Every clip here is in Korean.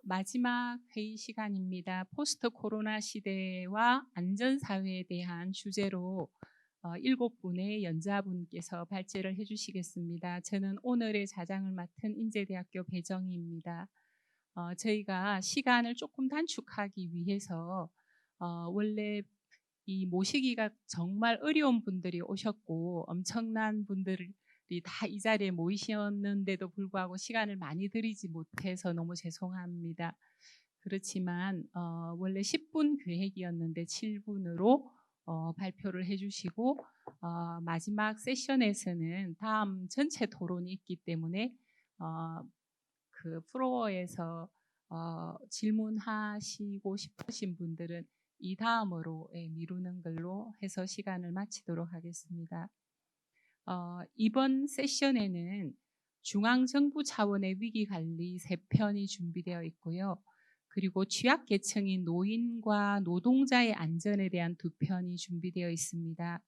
마지막 회의 시간입니다. 포스트 코로나 시대와 안전사회에 대한 주제로 7분의 연자분께서 발제를 해주시겠습니다. 저는 오늘의 자장을 맡은 인제대학교 배정희입니다. 저희가 시간을 조금 단축하기 위해서 원래 이 모시기가 정말 어려운 분들이 오셨고 엄청난 분들이 다 이 자리에 모이셨는데도 불구하고 시간을 많이 드리지 못해서 너무 죄송합니다. 그렇지만 원래 10분 계획이었는데 7분으로 발표를 해주시고 마지막 세션에서는 다음 전체 토론이 있기 때문에 그 플로어에서 질문하시고 싶으신 분들은 이 다음으로 미루는 걸로 해서 시간을 마치도록 하겠습니다. 이번 세션에는 중앙정부 차원의 위기관리 3편이 준비되어 있고요. 그리고 취약계층인 노인과 노동자의 안전에 대한 2편이 준비되어 있습니다.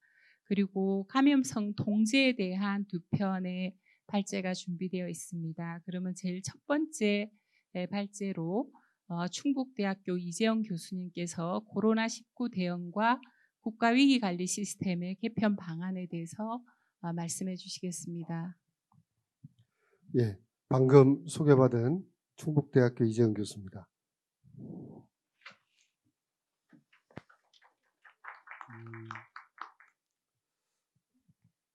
그리고 감염성 통제에 대한 2편의 발제가 준비되어 있습니다. 그러면 제일 첫 번째 발제로 충북대학교 이재영 교수님께서 코로나19 대응과 국가위기관리 시스템의 개편 방안에 대해서 말씀해 주시겠습니다. 예, 방금 소개받은 충북대학교 이재영 교수입니다.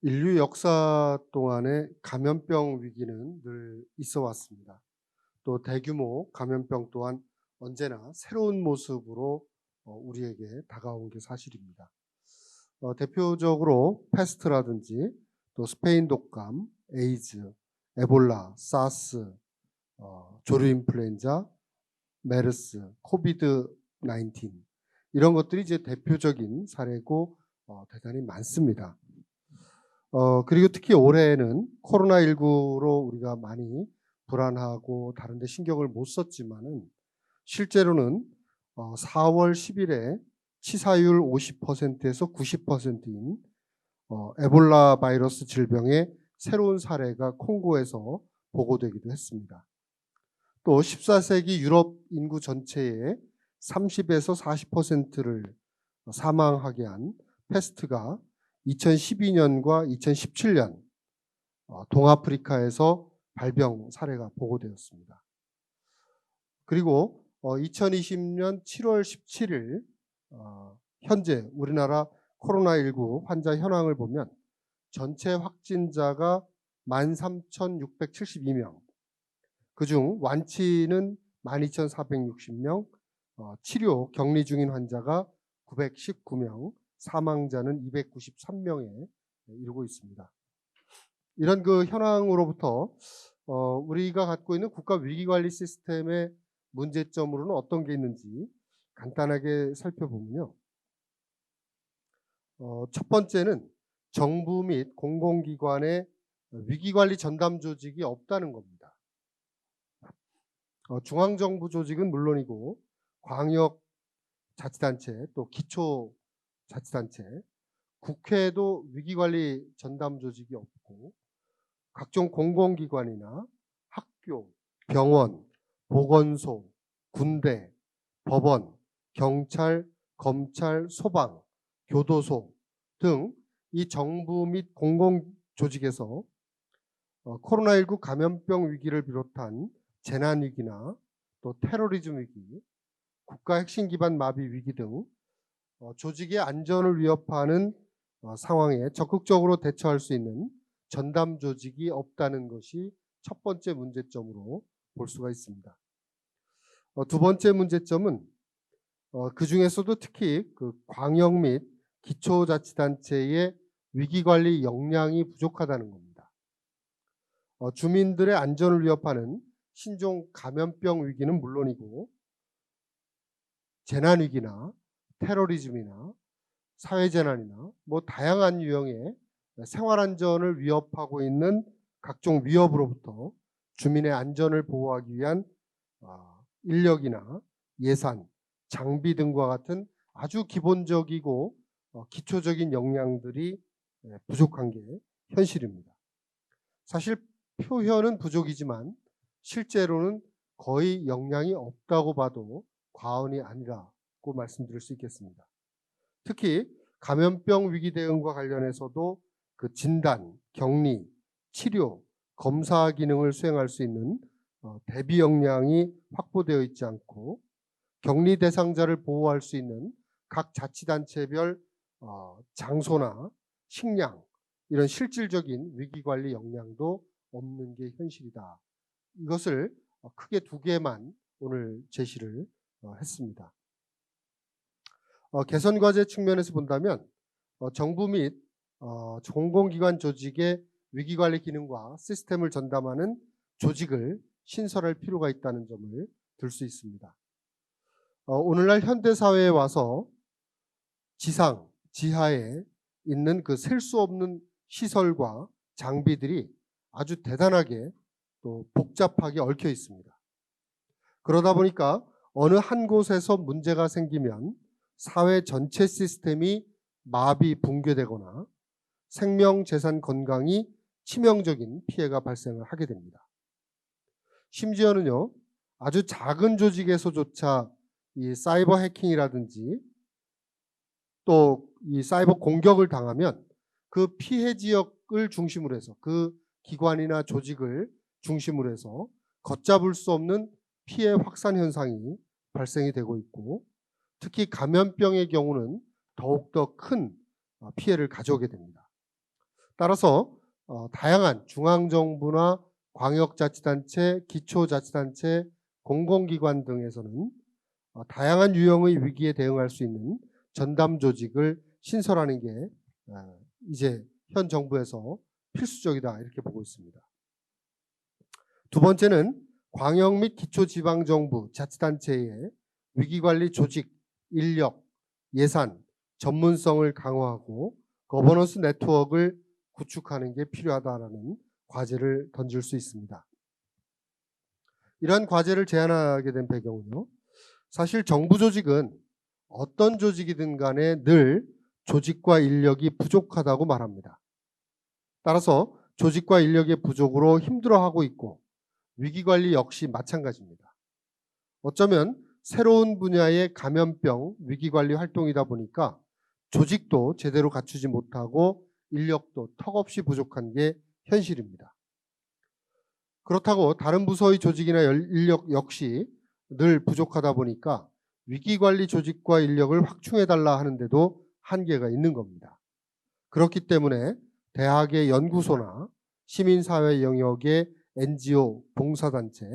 인류 역사 동안에 감염병 위기는 늘 있어 왔습니다. 또 대규모 감염병 또한 언제나 새로운 모습으로 우리에게 다가온 게 사실입니다. 대표적으로 패스트라든지 또 스페인 독감, 에이즈, 에볼라, 사스, 조류 인플루엔자, 메르스, 코비드 19 이런 것들이 이제 대표적인 사례고 대단히 많습니다. 그리고 특히 올해는 코로나19로 우리가 많이 불안하고 다른 데 신경을 못 썼지만은 실제로는 4월 10일에 치사율 50%에서 90%인 에볼라 바이러스 질병의 새로운 사례가 콩고에서 보고되기도 했습니다. 또 14세기 유럽 인구 전체의 30에서 40%를 사망하게 한 패스트가 2012년과 2017년 동아프리카에서 발병 사례가 보고되었습니다. 그리고 2020년 7월 17일 현재 우리나라 코로나19 환자 현황을 보면 전체 확진자가 13,672명, 그중 완치는 12,460명, 치료 격리 중인 환자가 919명, 사망자는 293명에 이르고 있습니다. 이런 그 현황으로부터 우리가 갖고 있는 국가 위기관리 시스템의 문제점으로는 어떤 게 있는지 간단하게 살펴보면요. 첫 번째는 정부 및 공공기관의 위기관리 전담 조직이 없다는 겁니다. 중앙정부 조직은 물론이고 광역자치단체 또 기초자치단체, 국회도 위기관리 전담 조직이 없고 각종 공공기관이나 학교, 병원, 보건소, 군대, 법원, 경찰, 검찰, 소방, 교도소 등 이 정부 및 공공조직에서 코로나19 감염병 위기를 비롯한 재난위기나 또 테러리즘 위기, 국가 핵심 기반 마비 위기 등 조직의 안전을 위협하는 상황에 적극적으로 대처할 수 있는 전담 조직이 없다는 것이 첫 번째 문제점으로 볼 수가 있습니다. 두 번째 문제점은 그 중에서도 특히 그 광역 및 기초자치단체의 위기관리 역량이 부족하다는 겁니다. 주민들의 안전을 위협하는 신종 감염병 위기는 물론이고 재난위기나 테러리즘이나 사회재난이나 뭐 다양한 유형의 생활안전을 위협하고 있는 각종 위협으로부터 주민의 안전을 보호하기 위한 인력이나 예산, 장비 등과 같은 아주 기본적이고 기초적인 역량들이 부족한 게 현실입니다. 사실 표현은 부족이지만 실제로는 거의 영향이 없다고 봐도 과언이 아니라고 말씀드릴 수 있겠습니다. 특히 감염병 위기 대응과 관련해서도 그 진단, 격리, 치료, 검사 기능을 수행할 수 있는 대비 역량이 확보되어 있지 않고 격리 대상자를 보호할 수 있는 각 자치단체별 장소나 식량 이런 실질적인 위기관리 역량도 없는 게 현실이다. 이것을 크게 두 개만 오늘 제시를 했습니다. 개선 과제 측면에서 본다면 정부 및 공공기관 조직의 위기관리 기능과 시스템을 전담하는 조직을 신설할 필요가 있다는 점을 들 수 있습니다. 오늘날 현대사회에 와서 지상, 지하에 있는 그 셀 수 없는 시설과 장비들이 아주 대단하게 또 복잡하게 얽혀 있습니다. 그러다 보니까 어느 한 곳에서 문제가 생기면 사회 전체 시스템이 마비 붕괴되거나 생명, 재산, 건강이 치명적인 피해가 발생을 하게 됩니다. 심지어는요, 아주 작은 조직에서조차 이 사이버 해킹이라든지 또 이 사이버 공격을 당하면 그 피해 지역을 중심으로 해서 그 기관이나 조직을 중심으로 해서 걷잡을 수 없는 피해 확산 현상이 발생이 되고 있고 특히 감염병의 경우는 더욱더 큰 피해를 가져오게 됩니다. 따라서 다양한 중앙정부나 광역자치단체, 기초자치단체, 공공기관 등에서는 다양한 유형의 위기에 대응할 수 있는 전담 조직을 신설하는 게 이제 현 정부에서 필수적이다 이렇게 보고 있습니다. 두 번째는 광역 및 기초지방정부, 자치단체의 위기관리 조직, 인력, 예산, 전문성을 강화하고 거버넌스 네트워크를 구축하는 게 필요하다라는 과제를 던질 수 있습니다. 이러한 과제를 제안하게 된 배경은요. 사실 정부 조직은 어떤 조직이든 간에 늘 조직과 인력이 부족하다고 말합니다. 따라서 조직과 인력의 부족으로 힘들어하고 있고 위기관리 역시 마찬가지입니다. 어쩌면 새로운 분야의 감염병 위기관리 활동이다 보니까 조직도 제대로 갖추지 못하고 인력도 턱없이 부족한 게 현실입니다. 그렇다고 다른 부서의 조직이나 인력 역시 늘 부족하다 보니까 위기관리 조직과 인력을 확충해달라 하는데도 한계가 있는 겁니다. 그렇기 때문에 대학의 연구소나 시민사회 영역의 NGO, 봉사단체,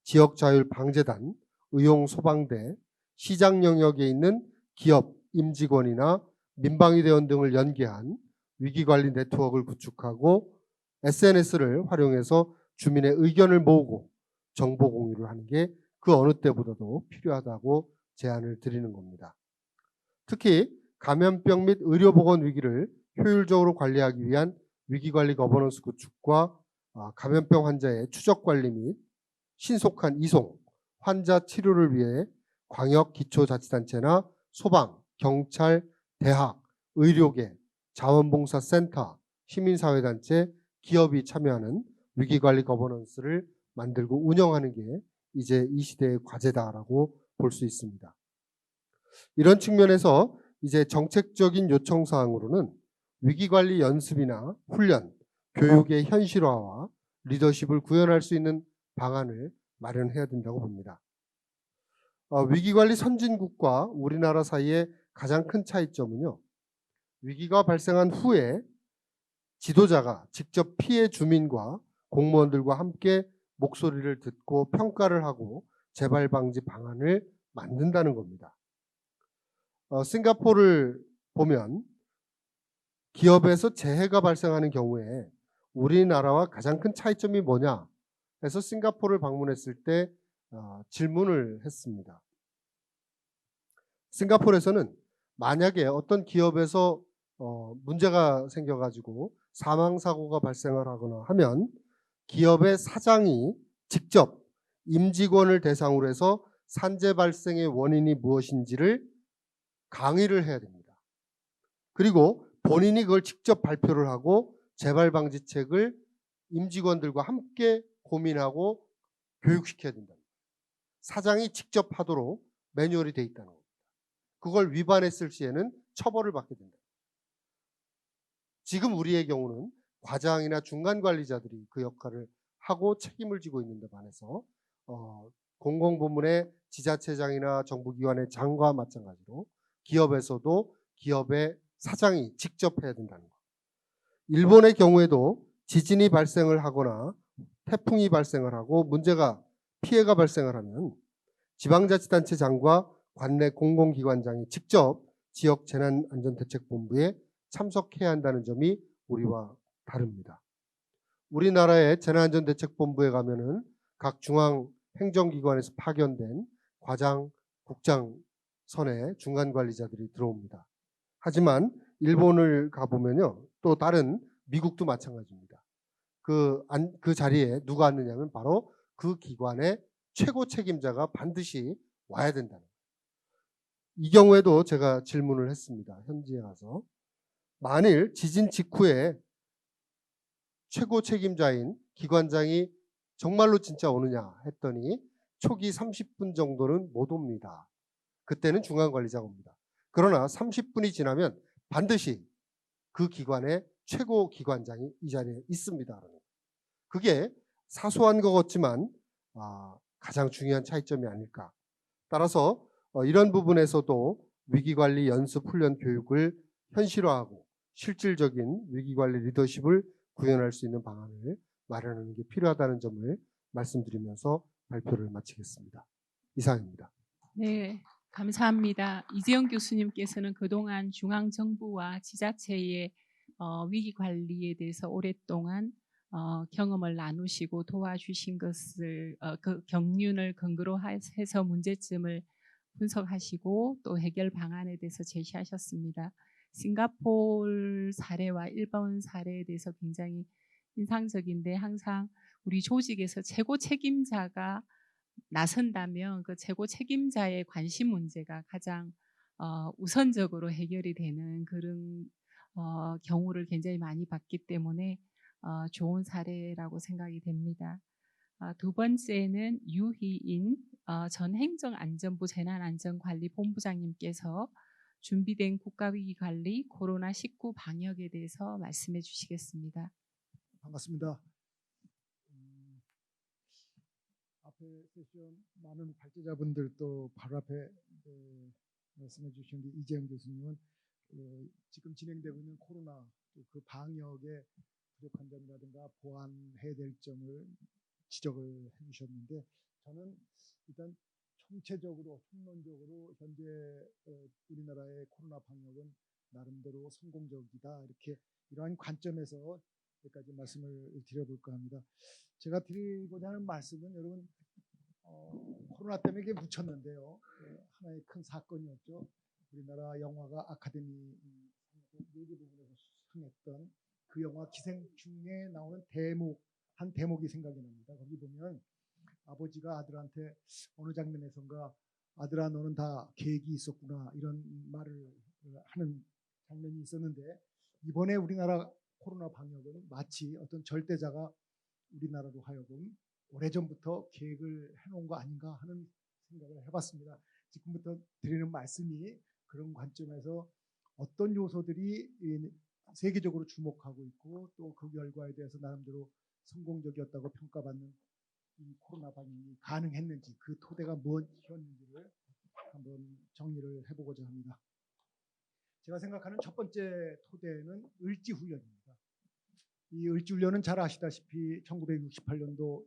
지역자율방재단, 의용소방대, 시장 영역에 있는 기업, 임직원이나 민방위대원 등을 연계한 위기관리 네트워크를 구축하고 SNS를 활용해서 주민의 의견을 모으고 정보 공유를 하는 게 그 어느 때보다도 필요하다고 제안을 드리는 겁니다. 특히 감염병 및 의료보건 위기를 효율적으로 관리하기 위한 위기관리 거버넌스 구축과 감염병 환자의 추적관리 및 신속한 이송, 환자 치료를 위해 광역 기초자치단체나 소방, 경찰, 대학, 의료계, 자원봉사센터, 시민사회단체, 기업이 참여하는 위기관리 거버넌스를 만들고 운영하는 게 이제 이 시대의 과제다라고 볼 수 있습니다. 이런 측면에서 이제 정책적인 요청사항으로는 위기관리 연습이나 훈련, 교육의 현실화와 리더십을 구현할 수 있는 방안을 마련해야 된다고 봅니다. 위기관리 선진국과 우리나라 사이의 가장 큰 차이점은요. 위기가 발생한 후에 지도자가 직접 피해 주민과 공무원들과 함께 목소리를 듣고 평가를 하고 재발 방지 방안을 만든다는 겁니다. 싱가포르를 보면 기업에서 재해가 발생하는 경우에 우리나라와 가장 큰 차이점이 뭐냐 해서 싱가포르를 방문했을 때 질문을 했습니다. 싱가포르에서는 만약에 어떤 기업에서 문제가 생겨가지고 사망사고가 발생을 하거나 하면 기업의 사장이 직접 임직원을 대상으로 해서 산재 발생의 원인이 무엇인지를 강의를 해야 됩니다. 그리고 본인이 그걸 직접 발표를 하고 재발 방지책을 임직원들과 함께 고민하고 교육시켜야 된다. 사장이 직접 하도록 매뉴얼이 돼 있다는 겁니다. 그걸 위반했을 시에는 처벌을 받게 된다. 지금 우리의 경우는 과장이나 중간 관리자들이 그 역할을 하고 책임을 지고 있는데 반해서 공공부문의 지자체장이나 정부기관의 장과 마찬가지로 기업에서도 기업의 사장이 직접 해야 된다는 것. 일본의 경우에도 지진이 발생을 하거나 태풍이 발생을 하고 피해가 발생을 하면 지방자치단체장과 관내 공공기관장이 직접 지역 재난안전대책본부에 참석해야 한다는 점이 우리와 다릅니다. 우리나라의 재난안전대책본부에 가면은 각 중앙 행정기관에서 파견된 과장, 국장 선의 중간관리자들이 들어옵니다. 하지만 일본을 가보면요, 또 다른 미국도 마찬가지입니다. 그 자리에 누가 앉느냐면 바로 그 기관의 최고 책임자가 반드시 와야 된다는 거예요. 이 경우에도 제가 질문을 했습니다. 현지에 가서. 만일 지진 직후에 최고 책임자인 기관장이 정말로 진짜 오느냐 했더니 초기 30분 정도는 못 옵니다. 그때는 중간관리자가 옵니다. 그러나 30분이 지나면 반드시 그 기관의 최고 기관장이 이 자리에 있습니다. 그게 사소한 것 같지만 가장 중요한 차이점이 아닐까. 따라서 이런 부분에서도 위기관리 연습 훈련 교육을 현실화하고 실질적인 위기관리 리더십을 구현할 수 있는 방안을 마련하는 게 필요하다는 점을 말씀드리면서 발표를 마치겠습니다. 이상입니다. 네, 감사합니다. 이재용 교수님께서는 그동안 중앙정부와 지자체의 위기 관리에 대해서 오랫동안 경험을 나누시고 도와주신 것을 그 경륜을 근거로 해서 문제점을 분석하시고 또 해결 방안에 대해서 제시하셨습니다. 싱가포르 사례와 일본 사례에 대해서 굉장히 인상적인데 항상 우리 조직에서 최고 책임자가 나선다면 그 최고 책임자의 관심 문제가 가장 우선적으로 해결이 되는 그런 경우를 굉장히 많이 봤기 때문에 좋은 사례라고 생각이 됩니다. 두 번째는 유희인 전 행정안전부 재난안전관리본부장님께서 준비된 국가위기관리 코로나19 방역에 대해서 말씀해 주시겠습니다. 반갑습니다. 앞에 세션 많은 발제자분들도 바로 앞에 말씀해 주신 이재용 교수님은 지금 진행되고 있는 코로나 그 방역에 부족한 점이라든가 보완해야 될 점을 지적을 해주셨는데 저는 일단 총론적으로 현재 우리나라의 코로나 방역은 나름대로 성공적이다 이러한 관점에서 여기까지 말씀을 드려볼까 합니다. 제가 드리고자 하는 말씀은 여러분 코로나 때문에 이게 묻혔는데요. 하나의 큰 사건이었죠. 우리나라 영화가 아카데미 4개 부분에서 수상했던 그 영화 기생충에 나오는 한 대목이 생각이 납니다. 거기 보면 아버지가 아들한테 어느 장면에선가 아들아 너는 다 계획이 있었구나 이런 말을 하는 장면이 있었는데 이번에 우리나라 코로나 방역은 마치 어떤 절대자가 우리나라로 하여금 오래전부터 계획을 해놓은 거 아닌가 하는 생각을 해봤습니다. 지금부터 드리는 말씀이 그런 관점에서 어떤 요소들이 세계적으로 주목하고 있고 또 그 결과에 대해서 나름대로 성공적이었다고 평가받는 이 코로나 방역이 가능했는지 그 토대가 무엇이었는지를 한번 정리를 해보고자 합니다. 제가 생각하는 첫 번째 토대는 을지훈련입니다. 이 을지훈련은 잘 아시다시피 1968년도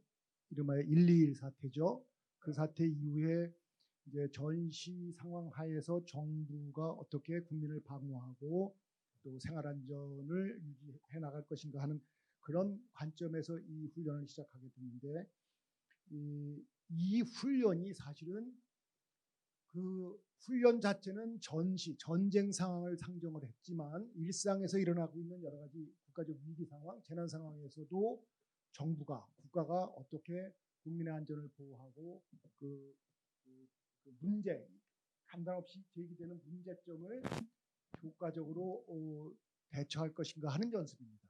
이름하여 1.2.1 사태죠. 그 사태 이후에 이제 전시 상황 하에서 정부가 어떻게 국민을 방어하고 또 생활안전을 유지해 나갈 것인가 하는 그런 관점에서 이 훈련을 시작하게 됐는데 이 훈련이 사실은 그 훈련 자체는 전쟁 상황을 상정을 했지만 일상에서 일어나고 있는 여러 가지 국가적 위기 상황, 재난 상황에서도 국가가 어떻게 국민의 안전을 보호하고 그 문제, 간단 없이 제기되는 문제점을 효과적으로 대처할 것인가 하는 연습입니다.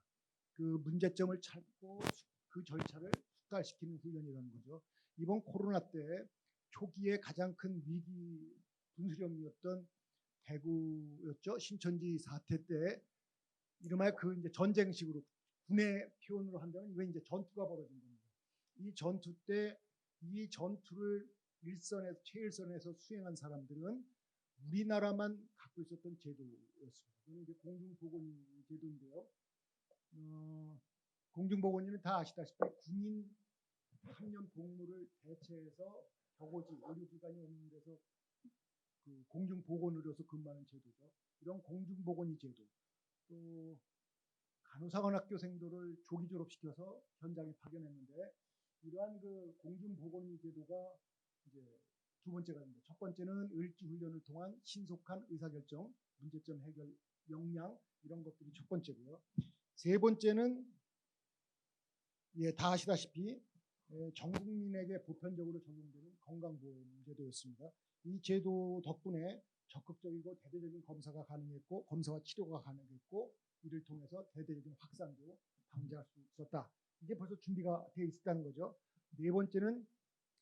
그 문제점을 찾고 그 절차를 숙달시키는 훈련이라는 거죠. 이번 코로나 때 초기에 가장 큰 위기 분수령이었던 대구였죠. 신천지 사태 때 이름하여 그 이제 전쟁식으로 군의 표현으로 한다면 이거 이제 전투가 벌어진 겁니다. 이 전투 때 이 전투를 일선에서 최일선에서 수행한 사람들은 우리나라만 갖고 있었던 제도였습니다. 이게 이제 공중보건 제도인데요. 공중보건위는 다 아시다시피 군인 3년 복무를 대체해서 격오지 의료기관이 없는 데서 그 공중보건의료소 근무하는 제도죠. 이런 공중보건위 제도, 또 간호사관학교생들을 조기 졸업시켜서 현장에 파견했는데 이러한 그 공중보건위 제도가 이제 두 번째가 됩니다. 첫 번째는 을지 훈련을 통한 신속한 의사결정, 문제점 해결 역량 이런 것들이 첫 번째고요. 세 번째는 다 아시다시피 전 국민에게 보편적으로 적용되는 건강보험제도였습니다. 이 제도 덕분에 적극적이고 대대적인 검사가 가능했고 검사와 치료가 가능했고 이를 통해서 대대적인 확산도 방지할 수 있었다. 이게 벌써 준비가 되어 있었다는 거죠. 네 번째는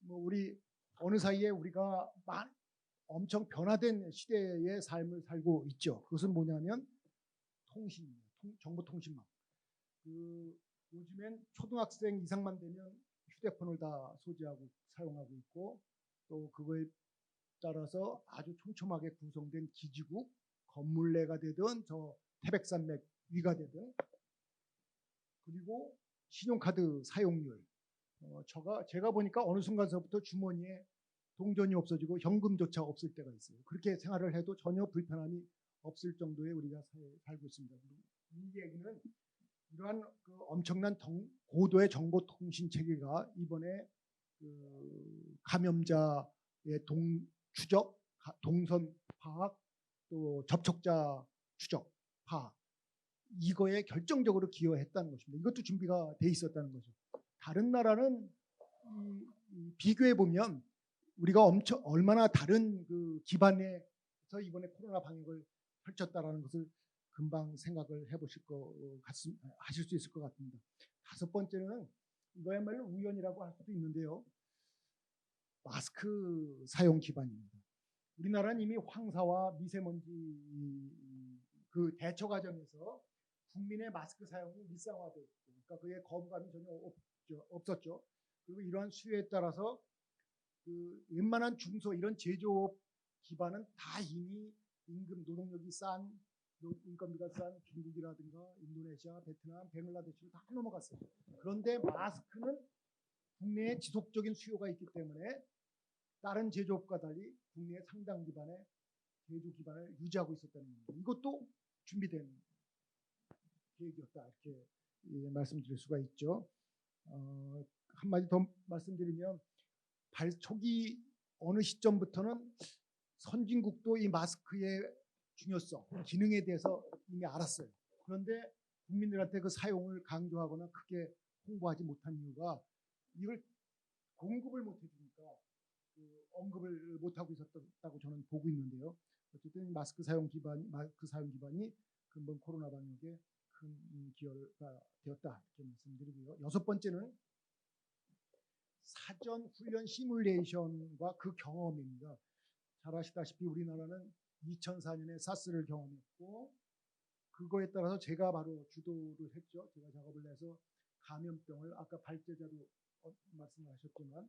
뭐 우리 어느 사이에 우리가 엄청 변화된 시대의 삶을 살고 있죠. 그것은 뭐냐면 통신입니다. 정보통신망. 요즘엔 초등학생 이상만 되면 휴대폰을 다 소지하고 사용하고 있고 또 그거에 따라서 아주 촘촘하게 구성된 기지국, 건물내가 되든 저 태백산맥 위가 되든 그리고 신용카드 사용률 제가 보니까 어느 순간서부터 주머니에 동전이 없어지고 현금조차 없을 때가 있어요. 그렇게 생활을 해도 전혀 불편함이 없을 정도의 우리가 살고 있습니다. 이 얘기는 이러한 그 엄청난 고도의 정보통신 체계가 이번에 그 감염자의 추적, 동선 파악, 또 접촉자 추적, 파악 이거에 결정적으로 기여했다는 것입니다. 이것도 준비가 돼 있었다는 거죠. 다른 나라는 비교해 보면 우리가 얼마나 다른 그 기반에서 이번에 코로나 방역을 펼쳤다라는 것을 금방 생각을 해보실 하실 수 있을 것 같습니다. 다섯 번째는 이거야말로 우연이라고 할 수도 있는데요. 마스크 사용 기반입니다. 우리나라는 이미 황사와 미세먼지 그 대처 과정에서 국민의 마스크 사용이 일상화됐고, 그러니까 그의 거부감이 전혀 없었죠. 그리고 이러한 수요에 따라서 그 웬만한 중소 이런 제조업 기반은 다 이미 임금 노동력이 싼 인건비가 싼 중국이라든가 인도네시아, 베트남, 벵글라데시로 다 넘어갔어요. 그런데 마스크는 국내에 지속적인 수요가 있기 때문에 다른 제조업과 달리 국내의 상당 기반의 제조 기반을 유지하고 있었다는 겁니다. 이것도 준비된 계획이었다 이렇게 말씀드릴 수가 있죠. 한마디 더 말씀드리면 초기 어느 시점부터는 선진국도 이 마스크의 중요성, 기능에 대해서 이미 알았어요. 그런데 국민들한테 그 사용을 강조하거나 크게 홍보하지 못한 이유가 이걸 공급을 못 해주니까 언급을 못 하고 있었다고 저는 보고 있는데요. 어쨌든 마스크 사용 기반이 근본 코로나 방역에 큰 기여가 되었다 이렇게 말씀드리고요. 여섯 번째는 사전 훈련 시뮬레이션과 그 경험입니다. 잘 아시다시피 우리나라는 2004년에 사스를 경험했고 그거에 따라서 제가 바로 주도를 했죠. 제가 작업을 해서 감염병을 아까 발제자도 말씀하셨지만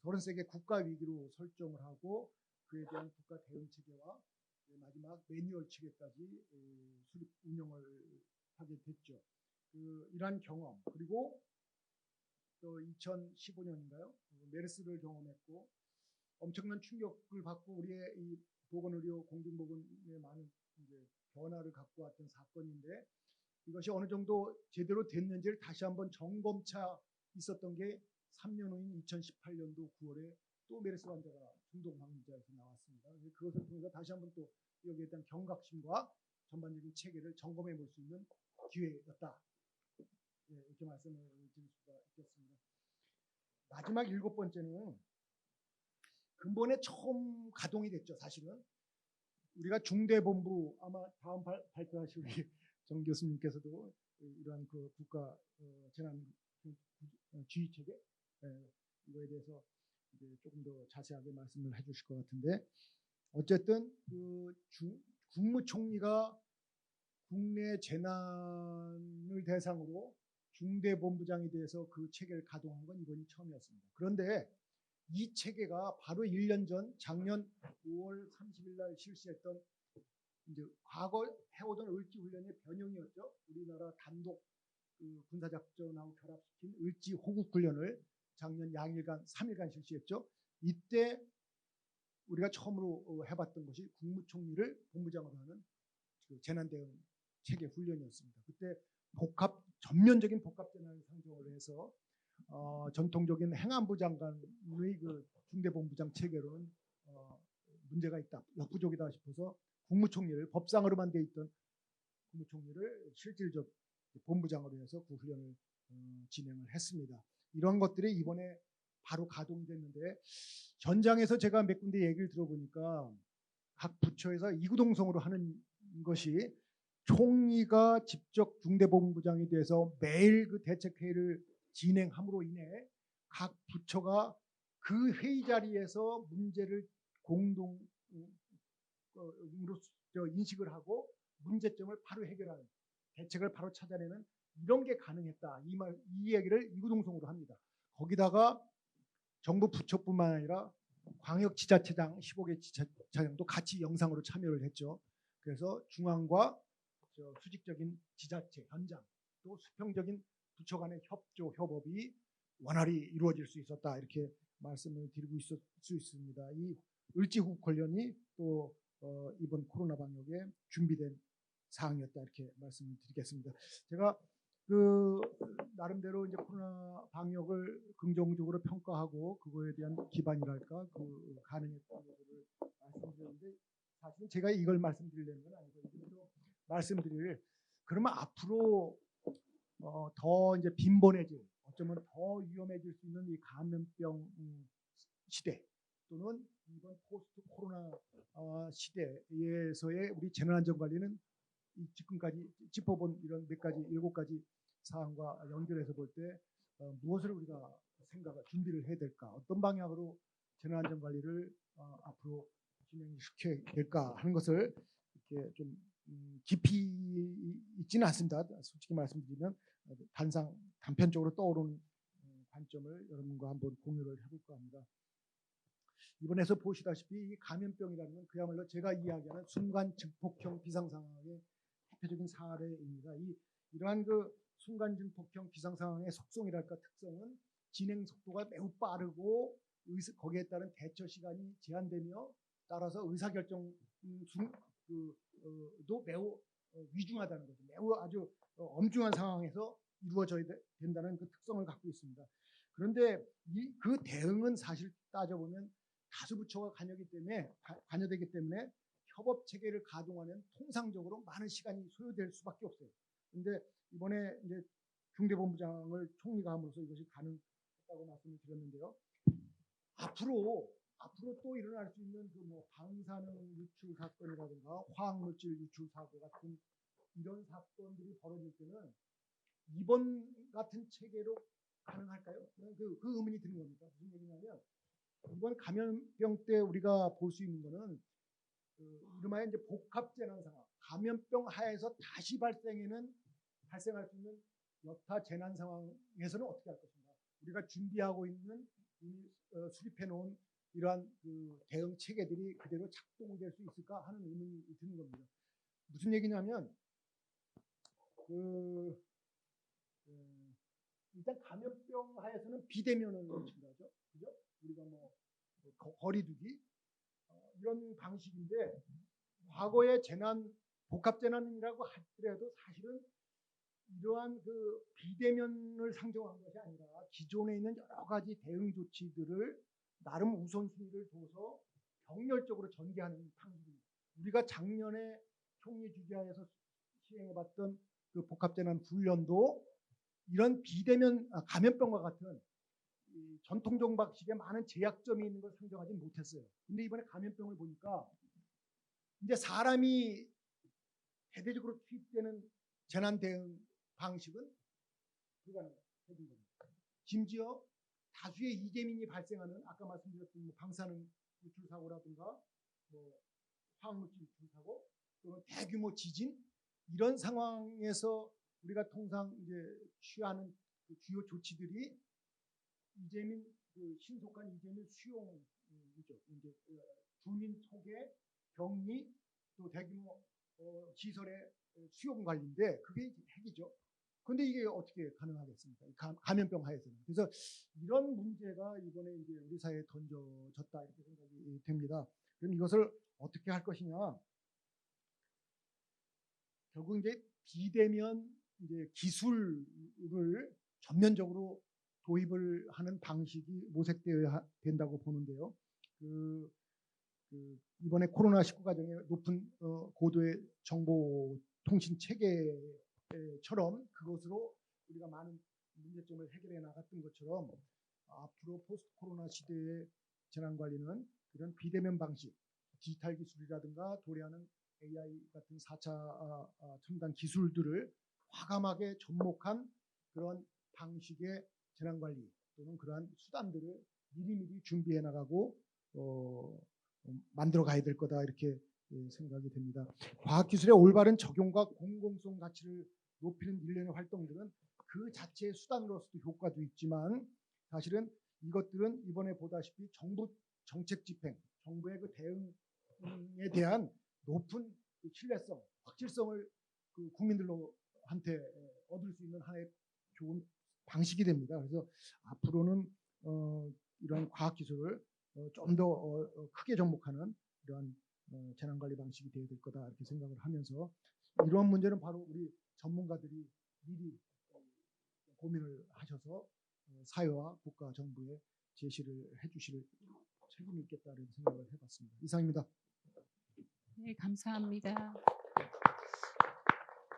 33개 국가 위기로 설정을 하고 그에 대한 국가 대응 체계와 마지막 매뉴얼 체계까지 수립 운영을 하게 됐죠. 이러한 경험 그리고 또 2015년인가요? 메르스를 경험했고 엄청난 충격을 받고 우리의 이 보건의료 공중보건에 많은 이제 변화를 갖고 왔던 사건인데 이것이 어느 정도 제대로 됐는지를 다시 한번 점검차 있었던 게 3년 후인 2018년도 9월에 또 메르스 환자가 중동 방문자에서 나왔습니다. 그것을 통해서 다시 한번 또 여기에 대한 경각심과 전반적인 체계를 점검해 볼 수 있는 기회였다. 이렇게 말씀을 드릴 수가 있겠습니다. 마지막 일곱 번째는 근본에 처음 가동이 됐죠. 사실은 우리가 중대본부 아마 다음 발표하실 우리 정 교수님께서도 이러한 그 국가 재난 지휘 체계 이거에 대해서 이제 조금 더 자세하게 말씀을 해주실 것 같은데 어쨌든 국무총리가 국내 재난을 대상으로 중대본부장이 돼서 그 체계를 가동한 건 이번이 처음이었습니다. 그런데 이 체계가 바로 1년 전 작년 5월 30일 날 실시했던 이제 과거 해오던 을지훈련의 변형이었죠. 우리나라 단독 군사작전하고 결합시킨 을지호국훈련을 작년 양일간 3일간 실시했죠. 이때 우리가 처음으로 해봤던 것이 국무총리를 본부장으로 하는 그 재난대응 체계 훈련이었습니다. 그때 전면적인 복합재난을 상정을 해서 전통적인 행안부 장관의 그 중대본부장 체계로는 문제가 있다, 역부족이다 싶어서 국무총리를 법상으로만 돼 있던 국무총리를 실질적 본부장으로 해서 그 훈련을 진행을 했습니다. 이런 것들이 이번에 바로 가동이 됐는데 전장에서 제가 몇 군데 얘기를 들어보니까 각 부처에서 이구동성으로 하는 것이 총리가 직접 중대본부장이 돼서 매일 그 대책회의를 진행함으로 인해 각 부처가 그 회의 자리에서 문제를 공동으로 인식을 하고 문제점을 바로 해결하는, 대책을 바로 찾아내는 이런 게 가능했다. 이 얘기를 이구동성으로 합니다. 거기다가 정부 부처뿐만 아니라 광역지자체장 15개 지자체장도 같이 영상으로 참여를 했죠. 그래서 중앙과 수직적인 지자체 현장 또 수평적인 부처 간의 협조 협업이 원활히 이루어질 수 있었다, 이렇게 말씀을 드리고 있을 수 있습니다. 이 을지국 관련이 또 이번 코로나 방역에 준비된 사항이었다, 이렇게 말씀을 드리겠습니다. 제가 그 나름대로 이제 코로나 방역을 긍정적으로 평가하고 그거에 대한 기반이랄까 그 가능했다는 것을 말씀드렸는데 사실은 제가 이걸 말씀드리려는 건 아니고 또 말씀드릴, 그러면 앞으로 더 이제 빈번해질, 어쩌면 더 위험해질 수 있는 이 감염병 시대 또는 이번 포스트 코로나 시대에서의 우리 재난안전관리는 지금까지 짚어본 이런 몇 가지 7가지 사항과 연결해서 볼 때 무엇을 우리가 준비를 해야 될까, 어떤 방향으로 재난안전관리를 앞으로 진행시켜야 될까 하는 것을 이렇게 좀 깊이 있지는 않습니다. 솔직히 말씀드리면 단편적으로 떠오르는 관점을 여러분과 한번 공유를 해볼까 합니다. 이번에서 보시다시피 이 감염병이라는 건 그야말로 제가 이야기하는 순간 증폭형 비상상황의 대표적인 사례입니다. 이러한 그 순간 증폭형 비상상황의 속성이랄까 특성은 진행 속도가 매우 빠르고 거기에 따른 대처 시간이 제한되며 따라서 의사결정도 매우 위중하다는 거죠. 매우 아주 엄중한 상황에서 이루어져야 된다는 그 특성을 갖고 있습니다. 그런데 그 대응은 사실 따져보면 다수 부처가 관여되기 때문에 협업 체계를 가동하는 통상적으로 많은 시간이 소요될 수밖에 없어요. 그런데 이번에 이제 중대본부장을 총리가 함으로써 이것이 가능했다고 말씀을 드렸는데요. 앞으로 또 일어날 수 있는 그 뭐 방사능 유출 사건이라든가 화학물질 유출 사고 같은 이런 사건들이 벌어질 때는 이번 같은 체계로 가능할까요? 그 의문이 드는 겁니다. 무슨 얘기냐면 이번 감염병 때 우리가 볼 수 있는 거는 이름하여 이제 복합재난 상황, 감염병 하에서 다시 발생할 수 있는 여타 재난 상황에서는 어떻게 할 것인가? 우리가 준비하고 있는 수립해 놓은 이러한 그 대응 체계들이 그대로 작동될 수 있을까 하는 의문이 드는 겁니다. 무슨 얘기냐면 일단 감염병 하에서는 비대면을 친다죠, 그죠? 우리가 뭐 거리두기 이런 방식인데 과거의 복합재난이라고 하더라도 사실은 이러한 그 비대면을 상정한 것이 아니라 기존에 있는 여러 가지 대응 조치들을 나름 우선순위를 둬서 병렬적으로 전개하는 방식입니다. 우리가 작년에 총리 주재하에서 시행해봤던 그 복합재난 훈련도 이런 감염병과 같은 전통적 방식에 많은 제약점이 있는 걸 상정하지 못했어요. 근데 이번에 감염병을 보니까 이제 사람이 대대적으로 투입되는 재난 대응 방식은 불가능해진 겁니다. 심지어 다수의 이재민이 발생하는 아까 말씀드렸던 뭐 방사능 유출 사고라든가 뭐 화학물질 유출 사고 또는 대규모 지진 이런 상황에서 우리가 통상 이제 취하는 그 주요 조치들이 이재민 그 신속한 이재민 수용이죠. 이제 주민 소개, 격리 또 대규모 시설의 수용 관리인데 그게 핵이죠. 그런데 이게 어떻게 가능하겠습니까? 감염병 하에서는. 그래서 이런 문제가 이번에 이제 우리 사회에 던져졌다 이렇게 생각이 됩니다. 그럼 이것을 어떻게 할 것이냐? 결국 이제 비대면 이제 기술을 전면적으로 도입을 하는 방식이 모색되어야 된다고 보는데요. 이번에 코로나19 과정에 높은 고도의 정보 통신 체계처럼 그것으로 우리가 많은 문제점을 해결해 나갔던 것처럼 앞으로 포스트 코로나 시대의 재난 관리는 이런 비대면 방식, 디지털 기술이라든가 도래하는 AI 같은 4차 첨단 기술들을 과감하게 접목한 그런 방식의 재난 관리 또는 그러한 수단들을 미리미리 준비해 나가고 만들어 가야 될 거다 이렇게 생각이 됩니다. 과학기술의 올바른 적용과 공공성 가치를 높이는 일련의 활동들은 그 자체의 수단으로서도 효과도 있지만 사실은 이것들은 이번에 보다시피 정부 정책 집행, 정부의 그 대응에 대한 높은 그 신뢰성, 확실성을 그 국민들한테 얻을 수 있는 하나의 좋은 방식이 됩니다. 그래서 앞으로는 이러한 과학기술을 좀 더 크게 접목하는 이러한 재난관리 방식이 되어야 될 거다 이렇게 생각을 하면서 이러한 문제는 바로 우리 전문가들이 미리 고민을 하셔서 사회와 국가 정부에 제시를 해주실 책임이 있겠다 이런 생각을 해봤습니다. 이상입니다. 네, 감사합니다.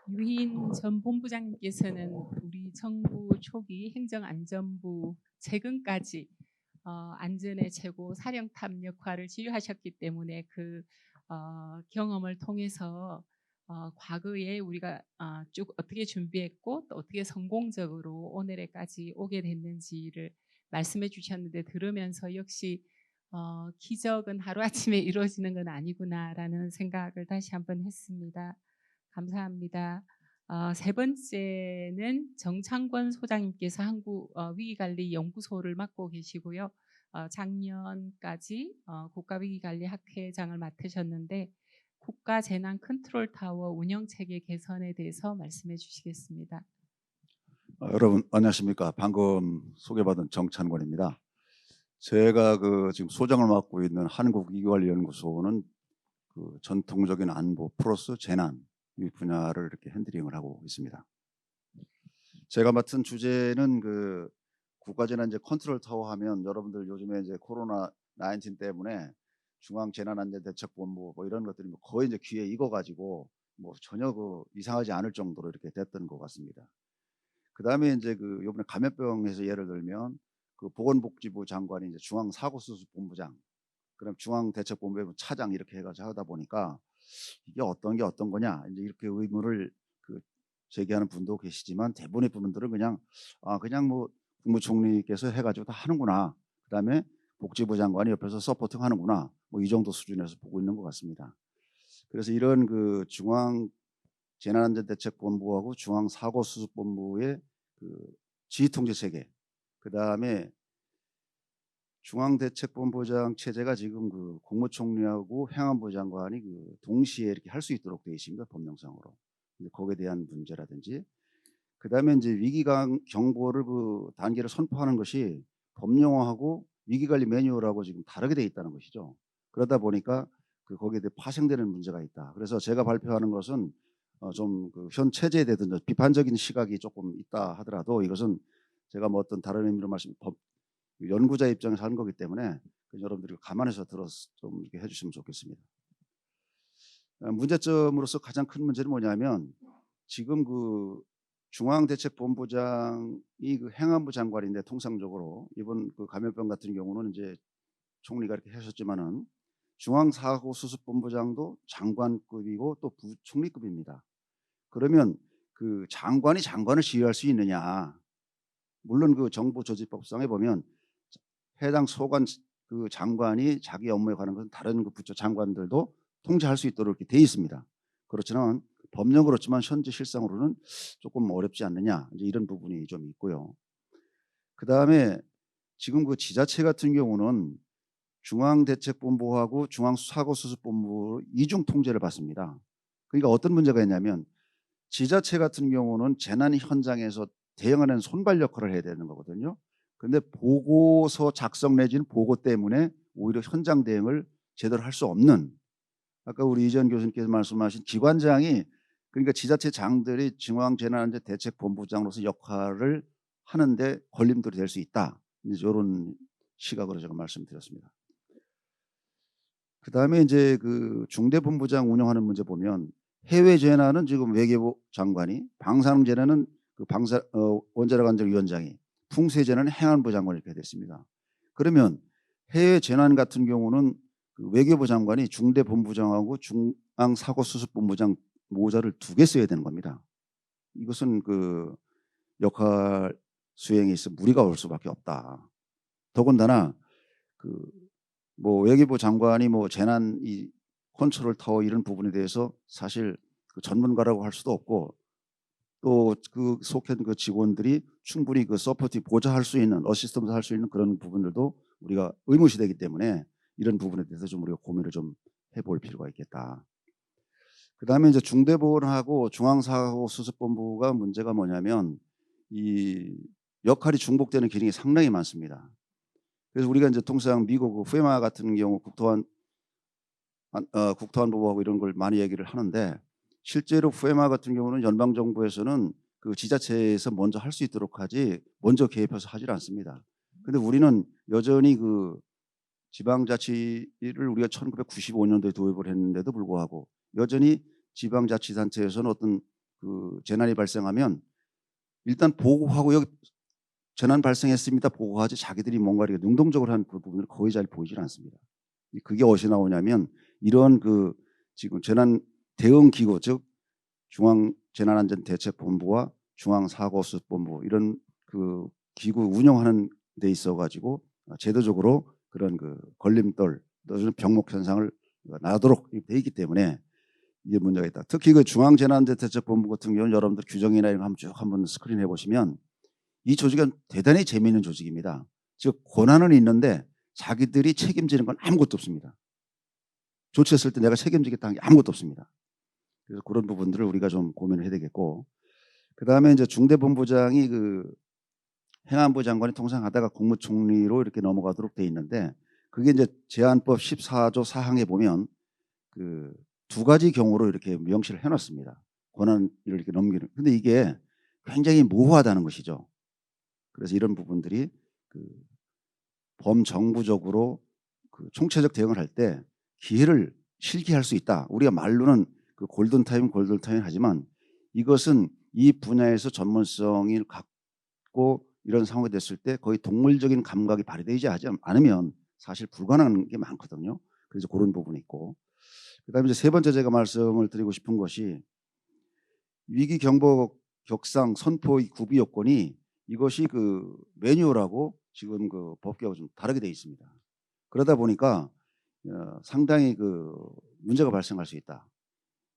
유인 전 본부장님께서는 우리 정부 초기 행정안전부 최근까지 안전의 최고 사령탑 역할을 지휘하셨기 때문에 그 경험을 통해서 과거에 우리가 쭉 어떻게 준비했고 또 어떻게 성공적으로 오늘에까지 오게 됐는지를 말씀해 주셨는데 들으면서 역시 기적은 하루아침에 이루어지는 건 아니구나라는 생각을 다시 한번 했습니다. 감사합니다. 세 번째는 정창권 소장님께서 한국위기관리연구소를 맡고 계시고요. 작년까지 국가위기관리학회장을 맡으셨는데 국가재난컨트롤타워 운영체계 개선에 대해서 말씀해 주시겠습니다. 여러분 안녕하십니까. 방금 소개받은 정찬권입니다. 제가 지금 소장을 맡고 있는 한국위기관리연구소는 그 전통적인 안보 플러스 재난 이 분야를 이렇게 핸들링을 하고 있습니다. 제가 맡은 주제는 그 국가재난 이제 컨트롤 타워 하면 여러분들 요즘에 이제 코로나 19 때문에 중앙재난안전대책본부 뭐 이런 것들이 거의 이제 귀에 익어가지고 뭐 전혀 이상하지 않을 정도로 이렇게 됐던 것 같습니다. 그 다음에 이제 요번에 감염병에서 예를 들면 그 보건복지부 장관이 이제 중앙사고수습본부장, 그럼 중앙대책본부의 차장 이렇게 해가지고 하다 보니까 이게 어떤 게 어떤 거냐 이제 이렇게 의문을 제기하는 분도 계시지만 대부분의 분들은 그냥 뭐 국무총리께서 해가지고 다 하는구나. 그 다음에 복지부 장관이 옆에서 서포팅 하는구나. 뭐 이 정도 수준에서 보고 있는 것 같습니다. 그래서 이런 그 중앙재난안전대책본부하고 중앙사고수습본부의 지휘통제 체계, 그 다음에 중앙대책본부장 체제가 지금 국무총리하고 행안부 장관이 동시에 이렇게 할 수 있도록 되어 있습니다. 법령상으로. 거기에 대한 문제라든지, 그 다음에 이제 위기 경보를 단계를 선포하는 것이 법령화하고 위기관리 매뉴얼하고 지금 다르게 되어 있다는 것이죠. 그러다 보니까 거기에 대해 파생되는 문제가 있다. 그래서 제가 발표하는 것은 좀 현 체제에 대해서 비판적인 시각이 조금 있다 하더라도 이것은 제가 뭐 어떤 다른 의미로 연구자 입장에서 하는 거기 때문에 여러분들이 감안해서 좀 이렇게 해주시면 좋겠습니다. 문제점으로서 가장 큰 문제는 뭐냐면 지금 중앙대책본부장이 행안부 장관인데 통상적으로 이번 감염병 같은 경우는 이제 총리가 이렇게 하셨지만은 중앙사고수습본부장도 장관급이고 또 부총리급입니다. 그러면 장관이 장관을 지휘할 수 있느냐? 물론 정부조직법상에 보면 해당 소관 그 장관이 자기 업무에 관한 것은 다른 그 부처 장관들도 통제할 수 있도록 이렇게 돼 있습니다. 그렇지만 법령 그렇지만 현재 실상으로는 조금 어렵지 않느냐 이제 이런 부분이 좀 있고요. 그 다음에 지금 그 지자체 같은 경우는 중앙대책본부하고 중앙사고수습본부 이중 통제를 받습니다. 그러니까 어떤 문제가 있냐면 지자체 같은 경우는 재난 현장에서 대응하는 손발 역할을 해야 되는 거거든요. 그런데 보고서 작성 내지는 보고 때문에 오히려 현장 대응을 제대로 할 수 없는, 아까 우리 이전 교수님께서 말씀하신 기관장이, 그러니까 지자체 장들이 중앙재난안전대책본부장으로서 역할을 하는데 걸림돌이 될 수 있다. 이제 이런 시각으로 제가 말씀드렸습니다. 그 다음에 이제 그 중대본부장 운영하는 문제 보면 해외 재난은 지금 외교부 장관이, 방사능 재난은 그 원자력안전위원장이, 풍세 재난은 행안부 장관이 이렇게 됐습니다. 그러면 해외 재난 같은 경우는 그 외교부 장관이 중대본부장하고 중앙사고수습본부장 모자를 2개 써야 되는 겁니다. 이것은 그 역할 수행에 있어 무리가 올 수밖에 없다. 더군다나 그 뭐 외교부 장관이 뭐 재난 이 컨트롤 타워 이런 부분에 대해서 사실 그 전문가라고 할 수도 없고, 또 그 속한 그 직원들이 충분히 그 서포트 보좌할 수 있는, 어시스턴트 할 수 있는 그런 부분들도 우리가 의무시되기 때문에 이런 부분에 대해서 좀 우리가 고민을 좀 해볼 필요가 있겠다. 그 다음에 이제 중대본하고 중앙사고수습본부가 문제가 뭐냐면 이 역할이 중복되는 기능이 상당히 많습니다. 그래서 우리가 이제 통상 미국 FEMA 같은 경우 국토안보부하고 이런 걸 많이 얘기를 하는데, 실제로 FEMA 같은 경우는 연방정부에서는 그 지자체에서 먼저 할 수 있도록 하지 먼저 개입해서 하질 않습니다. 근데 우리는 여전히 그 지방자치를 우리가 1995년도에 도입을 했는데도 불구하고 여전히 지방자치단체에서는 어떤 그 재난이 발생하면 일단 보고하고 여기 재난 발생했습니다 보고하지 자기들이 뭔가 이렇게 능동적으로 하는 그 부분을 거의 잘 보이질 않습니다. 그게 어디서 나오냐면 이런 그 지금 재난 대응 기구, 즉 중앙재난안전대책본부와 중앙사고수습본부 이런 그 기구 운영하는 데 있어 가지고 제도적으로 그런 그 걸림돌 또는 병목 현상을 나도록 돼 있기 때문에 이게 문제가 있다. 특히 그 중앙재난안전대책본부 같은 경우는 여러분들 규정이나 이런 거 한번 스크린 해보시면 이 조직은 대단히 재미있는 조직입니다. 즉 권한은 있는데 자기들이 책임지는 건 아무것도 없습니다. 조치했을 때 내가 책임지겠다는 게 아무것도 없습니다. 그래서 그런 부분들을 우리가 좀 고민을 해야 되겠고, 그 다음에 이제 중대본부장이 그 행안부 장관이 통상 하다가 국무총리로 이렇게 넘어가도록 돼 있는데, 그게 이제 제안법 14조 4항에 보면 그 2가지 경우로 이렇게 명시를 해놨습니다. 권한을 이렇게 넘기는. 근데 이게 굉장히 모호하다는 것이죠. 그래서 이런 부분들이 그 범정부적으로 그 총체적 대응을 할 때 기회를 실기할 수 있다. 우리가 말로는 그 골든타임 하지만 이것은 이 분야에서 전문성을 갖고 이런 상황이 됐을 때 거의 동물적인 감각이 발휘되지 않으면 사실 불가능한 게 많거든요. 그래서 그런 부분이 있고, 그다음에 이제 3번째 제가 말씀을 드리고 싶은 것이 위기 경보 격상 선포 구비 요건이 이것이 그 매뉴얼하고 지금 그 법규하고 좀 다르게 되어 있습니다. 그러다 보니까 상당히 그 문제가 발생할 수 있다.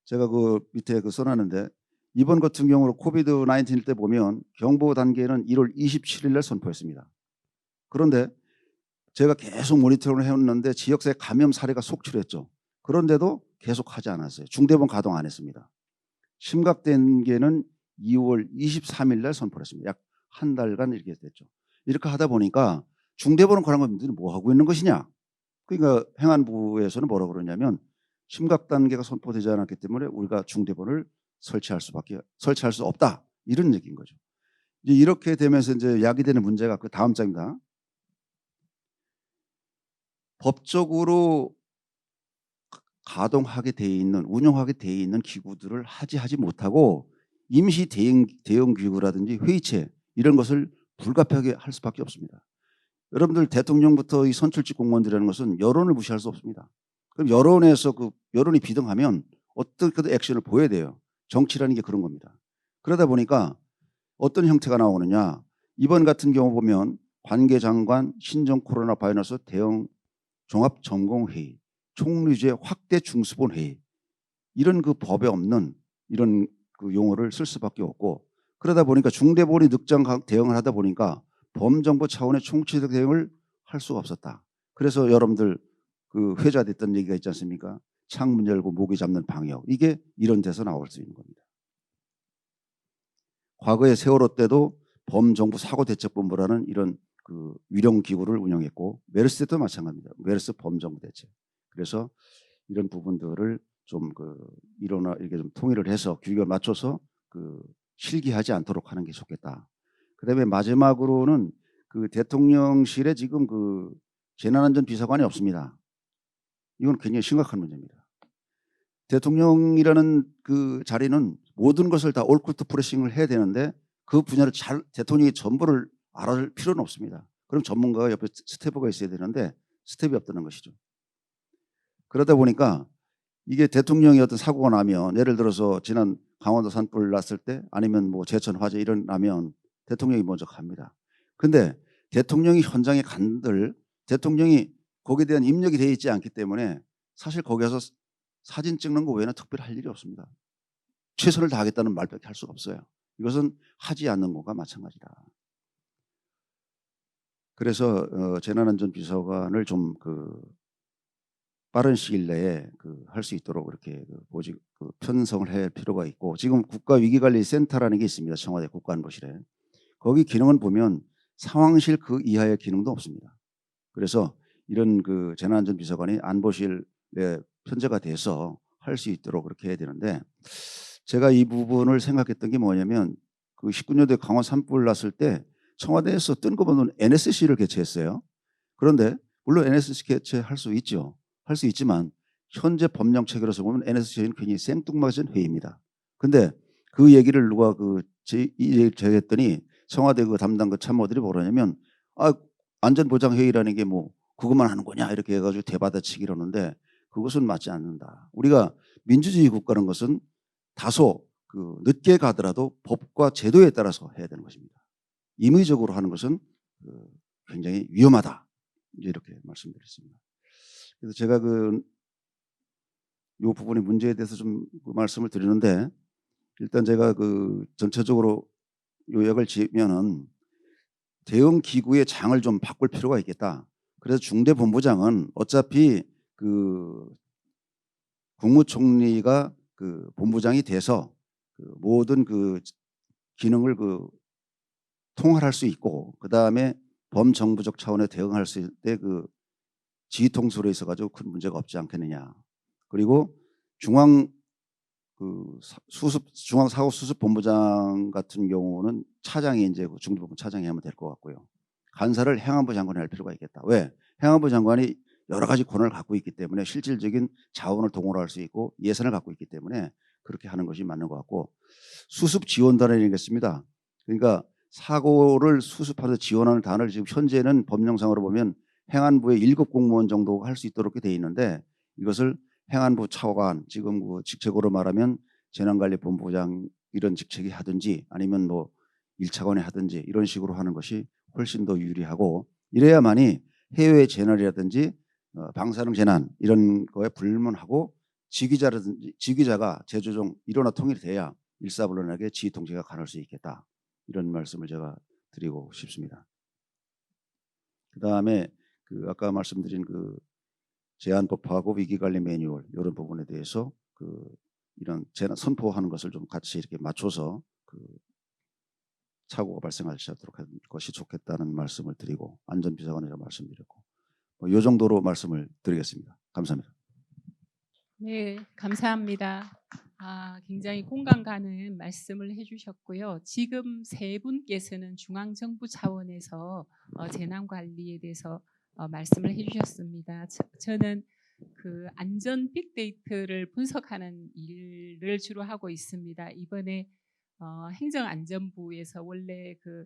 제가 그 밑에 그 써놨는데 이번 같은 경우로 코비드 19일 때 보면 경보 단계는 1월 27일 날 선포했습니다. 그런데 제가 계속 모니터링을 해왔는데 지역사회 감염 사례가 속출했죠. 그런데도 계속 하지 않았어요. 중대본 가동 안 했습니다. 심각 단계는 2월 23일 날 선포를 했습니다. 약 한 달간 이렇게 됐죠. 이렇게 하다 보니까 중대본은 관한 분들이 뭐 하고 있는 것이냐. 그러니까 행안부에서는 뭐라고 그러냐면 심각 단계가 선포되지 않았기 때문에 우리가 중대본을 설치할 수 없다. 이런 얘기인 거죠. 이제 이렇게 되면서 이제 야기되는 문제가 그 다음 장입니다. 법적으로 가동하게 돼 있는, 운영하게 돼 있는 기구들을 하지 못하고 임시 대응 기구라든지 회의체 이런 것을 불가피하게 할 수밖에 없습니다. 여러분들 대통령부터 이 선출직 공무원들이라는 것은 여론을 무시할 수 없습니다. 그럼 여론에서 그 여론이 비등하면 어떻게든 액션을 보여야 돼요. 정치라는 게 그런 겁니다. 그러다 보니까 어떤 형태가 나오느냐. 이번 같은 경우 보면 관계장관 신종 코로나 바이러스 대응 종합점검회의, 총리제 확대 중수본회의, 이런 그 법에 없는 이런 그 용어를 쓸 수밖에 없고, 그러다 보니까 중대본이 늑장 대응을 하다 보니까 범정부 차원의 총체적 대응을 할 수가 없었다. 그래서 여러분들 그 회자됐던 얘기가 있지 않습니까? 창문 열고 모기 잡는 방역, 이게 이런 데서 나올 수 있는 겁니다. 과거에 세월호 때도 범정부 사고대책본부라는 이런 그 위령 기구를 운영했고, 메르스 때도 마찬가지입니다. 메르스 범정부 대책. 그래서 이런 부분들을 좀 그 일어나 이렇게 좀 통일을 해서 규격을 맞춰서 그 실기하지 않도록 하는 게 좋겠다. 그다음에 마지막으로는 그 대통령실에 지금 그 재난안전비서관이 없습니다. 이건 굉장히 심각한 문제입니다. 대통령이라는 그 자리는 모든 것을 다 올쿠트 프레싱을 해야 되는데 그 분야를 잘 대통령이 전부를 알아줄 필요는 없습니다. 그럼 전문가가 옆에 스태프가 있어야 되는데 스텝이 없다는 것이죠. 그러다 보니까 이게 대통령이 어떤 사고가 나면, 예를 들어서 지난 강원도 산불 났을 때 아니면 뭐 제천 화재 일어나면 대통령이 먼저 갑니다. 근데 대통령이 현장에 간들 대통령이 거기에 대한 입력이 되어 있지 않기 때문에 사실 거기서 사진 찍는 거 외에는 특별히 할 일이 없습니다. 최선을 다하겠다는 말밖에 할 수가 없어요. 이것은 하지 않는 것과 마찬가지다. 그래서 재난안전비서관을 좀 그 빠른 시일 내에 그 할 수 있도록 이렇게 그 보직 그 편성을 할 필요가 있고, 지금 국가위기관리센터라는 게 있습니다. 청와대 국가안보실에. 거기 기능은 보면 상황실 그 이하의 기능도 없습니다. 그래서 이런 그 재난안전비서관이 안보실에 편제가 돼서 할 수 있도록 그렇게 해야 되는데, 제가 이 부분을 생각했던 게 뭐냐면 그 19년도에 강원 산불 났을 때 청와대에서 뜬금없는 NSC를 개최했어요. 그런데 물론 NSC 개최할 수 있죠. 할 수 있지만 현재 법령 체계로서 보면 NSC는 굉장히 생뚱맞은 회의입니다. 근데 그 얘기를 누가 제가 했더니 청와대 그 담당 그 참모들이 뭐라냐면, 안전보장회의라는 게 뭐 그것만 하는 거냐 이렇게 해가지고 대받아치기를 하는데, 그것은 맞지 않는다. 우리가 민주주의 국가라는 것은 다소 그 늦게 가더라도 법과 제도에 따라서 해야 되는 것입니다. 임의적으로 하는 것은 굉장히 위험하다. 이렇게 말씀드렸습니다. 그래서 제가 이 부분의 문제에 대해서 좀 말씀을 드리는데, 일단 제가 그 전체적으로 요약을 지으면은 대응 기구의 장을 좀 바꿀 필요가 있겠다. 그래서 중대본부장은 어차피 그 국무총리가 그 본부장이 돼서 그 모든 그 기능을 그 통할할 수 있고, 그 다음에 범정부적 차원의 대응할 수 있을 때 그 지휘통수로 있어가지고 큰 문제가 없지 않겠느냐. 그리고 중앙 사고수습본부장 같은 경우는 차장이 이제 중대본부 차장이 하면 될 것 같고요. 간사를 행안부 장관이 할 필요가 있겠다. 왜? 행안부 장관이 여러 가지 권한을 갖고 있기 때문에 실질적인 자원을 동원할 수 있고 예산을 갖고 있기 때문에 그렇게 하는 것이 맞는 것 같고, 수습지원단이 있겠습니다. 그러니까 사고를 수습하는 지원하는 단을 지금 현재는 법령상으로 보면 행안부의 1급 공무원 정도가 할 수 있도록 되어 있는데, 이것을 행안부 차관, 지금 그 직책으로 말하면 재난관리본부장 이런 직책이 하든지 아니면 뭐 1차관이 하든지 이런 식으로 하는 것이 훨씬 더 유리하고, 이래야만이 해외 재난이라든지 방사능 재난 이런 거에 불문하고 지휘자가 제조종 일원화 통일이 돼야 일사불란하게 지휘 통제가 가능할 수 있겠다. 이런 말씀을 제가 드리고 싶습니다. 그다음에 그 아까 말씀드린 그 제안법하고 위기관리 매뉴얼 이런 부분에 대해서 그 이런 재난 선포하는 것을 좀 같이 이렇게 맞춰서 그 사고가 발생하지 않도록 하는 것이 좋겠다는 말씀을 드리고, 안전비서관이라고 말씀드렸고, 이 정도로 말씀을 드리겠습니다. 감사합니다. 네, 감사합니다. 굉장히 공감 가는 말씀을 해주셨고요. 지금 세 분께서는 중앙정부 차원에서 재난관리에 대해서 말씀을 해주셨습니다. 저는 그 안전 빅데이터를 분석하는 일을 주로 하고 있습니다. 이번에 행정안전부에서 원래 그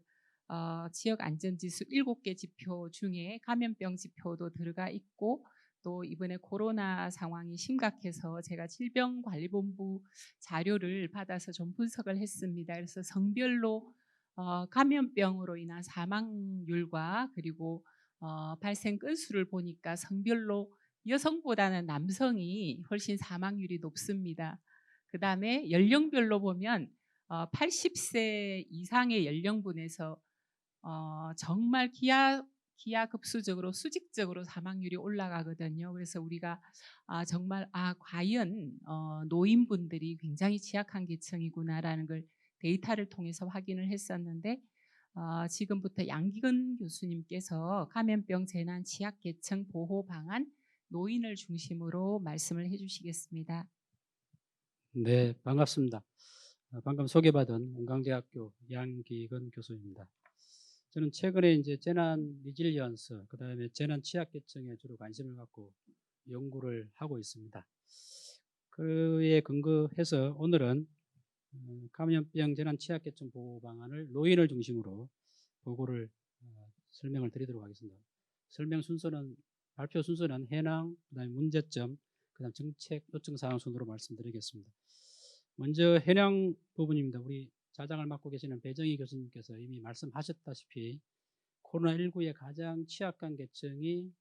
지역 안전지수 7개 지표 중에 감염병 지표도 들어가 있고, 또 이번에 코로나 상황이 심각해서 제가 질병관리본부 자료를 받아서 좀 분석을 했습니다. 그래서 성별로 감염병으로 인한 사망률과 그리고 발생 건수를 보니까 성별로 여성보다는 남성이 훨씬 사망률이 높습니다. 그다음에 연령별로 보면 80세 이상의 연령군에서 정말 기하급수적으로 수직적으로 사망률이 올라가거든요. 그래서 우리가 정말 과연 노인분들이 굉장히 취약한 계층이구나라는 걸 데이터를 통해서 확인을 했었는데 지금부터 양기근 교수님께서 감염병 재난 취약계층 보호 방안 노인을 중심으로 말씀을 해주시겠습니다. 네, 반갑습니다. 방금 소개받은 원광대학교 양기근 교수입니다. 저는 최근에 이제 재난 리질리언스, 그다음에 재난 취약계층에 주로 관심을 갖고 연구를 하고 있습니다. 그에 근거해서 오늘은 감염병 재난 취약계층 보호 방안을 노인을 중심으로 보고를 설명을 드리도록 하겠습니다. 설명 순서는 발표 순서는 현황, 그다음에 문제점, 그다음 정책 요청 사항 순으로 말씀드리겠습니다. 먼저 현황 부분입니다. 우리 자장을 맡고 계시는 배정희 교수님께서 이미 말씀하셨다시피 코로나19의 가장 취약한 계층이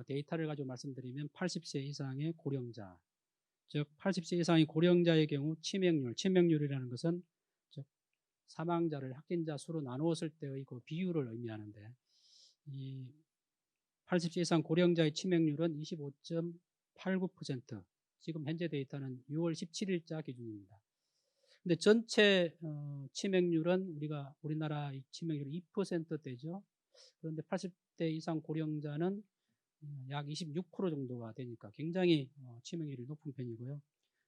데이터를 가지고 말씀드리면 80세 이상의 고령자, 즉 80세 이상의 고령자의 경우 치명률이라는 것은 즉 사망자를 확진자 수로 나누었을 때의 그 비율을 의미하는데 이 80세 이상 고령자의 치명률은 25.89%, 지금 현재 데이터는 6월 17일자 기준입니다. 근데 전체 치명률은 우리나라 치명률 2%대죠. 그런데 80대 이상 고령자는 약 26% 정도가 되니까 굉장히 치명률이 높은 편이고요.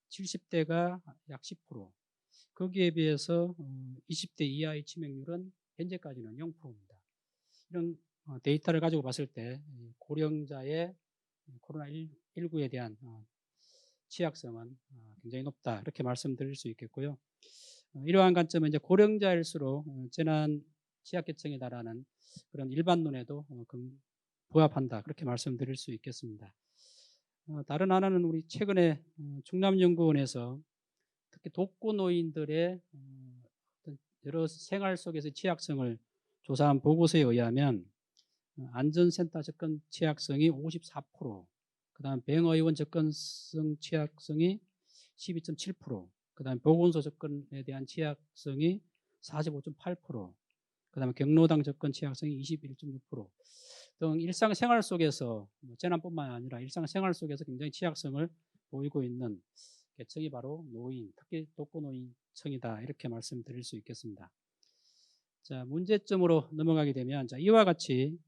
70대가 약 10%. 거기에 비해서 20대 이하의 치명률은 현재까지는 0%입니다. 이런 데이터를 가지고 봤을 때 고령자의 코로나19에 대한 취약성은 굉장히 높다, 이렇게 말씀드릴 수 있겠고요. 이러한 관점은 이제 고령자일수록 재난 취약계층에 달하는 그런 일반론에도 부합한다, 그렇게 말씀드릴 수 있겠습니다. 다른 하나는 우리 최근에 충남연구원에서 특히 독거노인들의 여러 생활 속에서 취약성을 조사한 보고서에 의하면 안전센터 접근 취약성이 54%, 그다음 병의원 접근성 취약성이 12.7%, 그다음 보건소 접근에 대한 취약성이 45.8%, 그다음에 경로당 접근 취약성이 21.6% 등 일상생활 속에서 재난뿐만 아니라 일상생활 속에서 굉장히 취약성을 보이고 있는 계층이 바로 노인, 특히 독거노인층이다, 이렇게 말씀드릴 수 있겠습니다. 자, 문제점으로 넘어가게 되면 이와 같이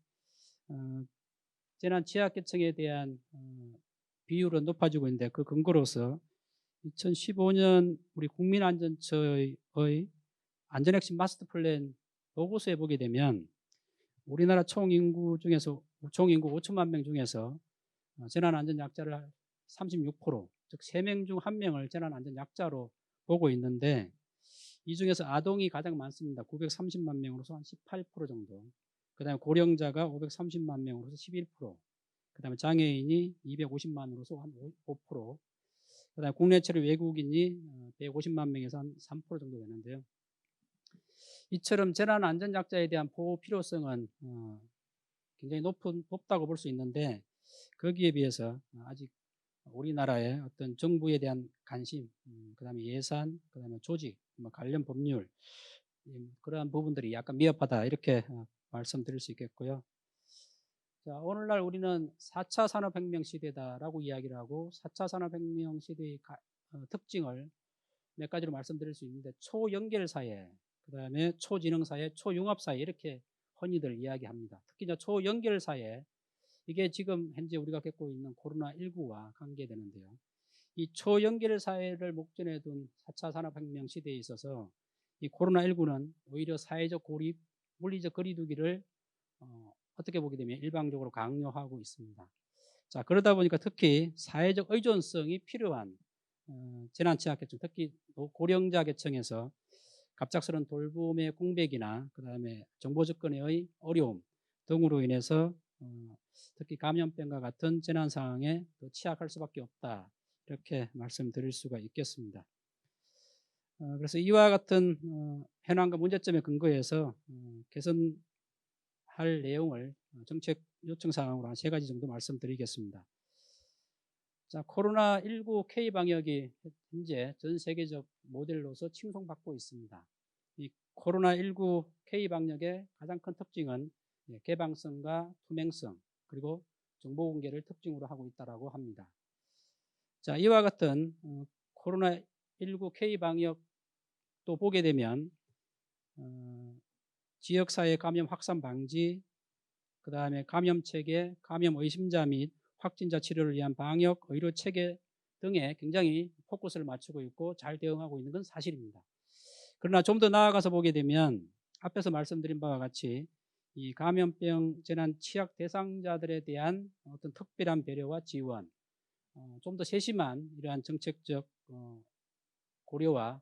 재난 취약계층에 대한 비율은 높아지고 있는데 그 근거로서 2015년 우리 국민안전처의 안전핵심 마스터 플랜 보고서에 보게 되면 우리나라 총인구 5천만 명 중에서 재난안전약자를 36%, 즉 3명 중 1명을 재난안전약자로 보고 있는데 이 중에서 아동이 가장 많습니다. 930만 명으로서 한 18% 정도, 그 다음에 고령자가 530만 명으로서 11%, 그 다음에 장애인이 250만으로서 한 5%, 그 다음에 국내 체류 외국인이 150만 명에서 한 3% 정도 되는데요. 이처럼 재난안전약자에 대한 보호 필요성은 굉장히 높다고 볼 수 있는데 거기에 비해서 아직 우리나라의 어떤 정부에 대한 관심, 그다음에 예산, 그다음에 조직, 관련 법률, 그러한 부분들이 약간 미흡하다, 이렇게 말씀드릴 수 있겠고요. 자, 오늘날 우리는 4차 산업혁명 시대다라고 이야기를 하고 4차 산업혁명 시대의 특징을 몇 가지로 말씀드릴 수 있는데 초연결사회, 그다음에 초지능사회, 초융합사회, 이렇게 흔히들 이야기합니다. 특히 초연결사회, 이게 지금 현재 우리가 겪고 있는 코로나19와 관계되는데요. 이 초연결 사회를 목전에 둔 4차 산업혁명 시대에 있어서 이 코로나19는 오히려 사회적 고립, 물리적 거리두기를 어떻게 보게 되면 일방적으로 강요하고 있습니다. 자, 그러다 보니까 특히 사회적 의존성이 필요한 재난취약계층, 특히 고령자 계층에서 갑작스러운 돌봄의 공백이나 그다음에 정보 접근의 어려움 등으로 인해서 특히 감염병과 같은 재난 상황에 더 취약할 수밖에 없다, 이렇게 말씀드릴 수가 있겠습니다. 그래서 이와 같은 현황과 문제점에 근거해서 개선할 내용을 정책 요청 사항으로 한 3가지 정도 말씀드리겠습니다. 자, 코로나19 K 방역이 현재 전 세계적 모델로서 칭송받고 있습니다. 이 코로나19 K 방역의 가장 큰 특징은 개방성과 투명성 그리고 정보 공개를 특징으로 하고 있다고 합니다. 자, 이와 같은 코로나19 K 방역도 보게 되면 지역사회 감염 확산 방지, 그 다음에 감염 체계, 감염 의심자 및 확진자 치료를 위한 방역 의료 체계 등에 굉장히 포커스를 맞추고 있고 잘 대응하고 있는 건 사실입니다. 그러나 좀 더 나아가서 보게 되면 앞에서 말씀드린 바와 같이 이 감염병 재난 취약 대상자들에 대한 어떤 특별한 배려와 지원, 좀 더 세심한 이러한 정책적 고려와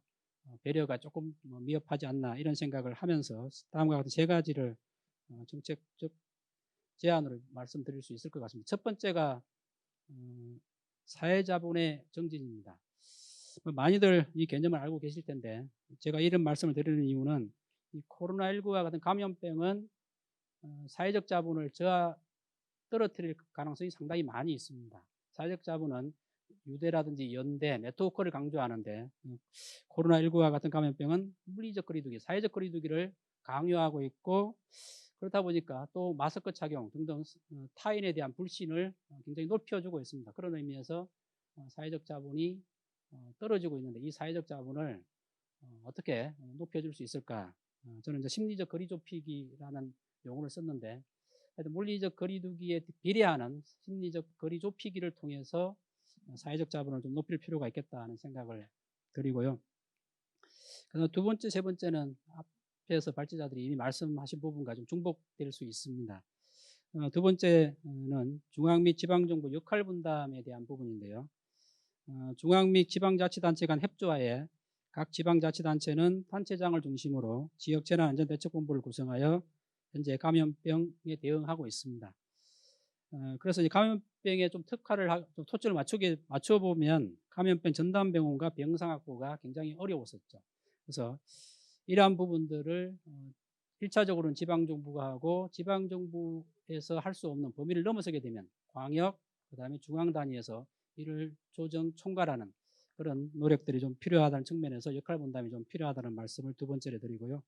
배려가 조금 미흡하지 않나 이런 생각을 하면서 다음과 같은 3가지를 정책적 제안으로 말씀드릴 수 있을 것 같습니다. 첫 번째가 사회자본의 정진입니다. 많이들 이 개념을 알고 계실 텐데 제가 이런 말씀을 드리는 이유는 이 코로나19와 같은 감염병은 사회적 자본을 떨어뜨릴 가능성이 상당히 많이 있습니다. 사회적 자본은 유대라든지 연대, 네트워크를 강조하는데 코로나19와 같은 감염병은 물리적 거리두기, 사회적 거리두기를 강요하고 있고 그렇다 보니까 또 마스크 착용 등등 타인에 대한 불신을 굉장히 높여주고 있습니다. 그런 의미에서 사회적 자본이 떨어지고 있는데 이 사회적 자본을 어떻게 높여줄 수 있을까? 저는 이제 심리적 거리 좁히기라는 용어를 썼는데 물리적 거리두기에 비례하는 심리적 거리 좁히기를 통해서 사회적 자본을 좀 높일 필요가 있겠다 하는 생각을 드리고요. 그다음 두 번째, 세 번째는 앞에서 발제자들이 이미 말씀하신 부분과 좀 중복될 수 있습니다. 두 번째는 중앙 및 지방정부 역할 분담에 대한 부분인데요. 중앙 및 지방자치단체 간 협조하에 각 지방자치단체는 단체장을 중심으로 지역재난안전대책본부를 구성하여 현재 감염병에 대응하고 있습니다. 그래서 이 감염병에 좀 좀 초점을 맞춰보면 감염병 전담병원과 병상학부가 굉장히 어려웠었죠. 그래서 이러한 부분들을 1차적으로는 지방정부가 하고 지방정부에서 할 수 없는 범위를 넘어서게 되면 광역, 그 다음에 중앙 단위에서 이를 조정, 총괄하는 그런 노력들이 좀 필요하다는 측면에서 역할 분담이 좀 필요하다는 말씀을 두 번째로 드리고요.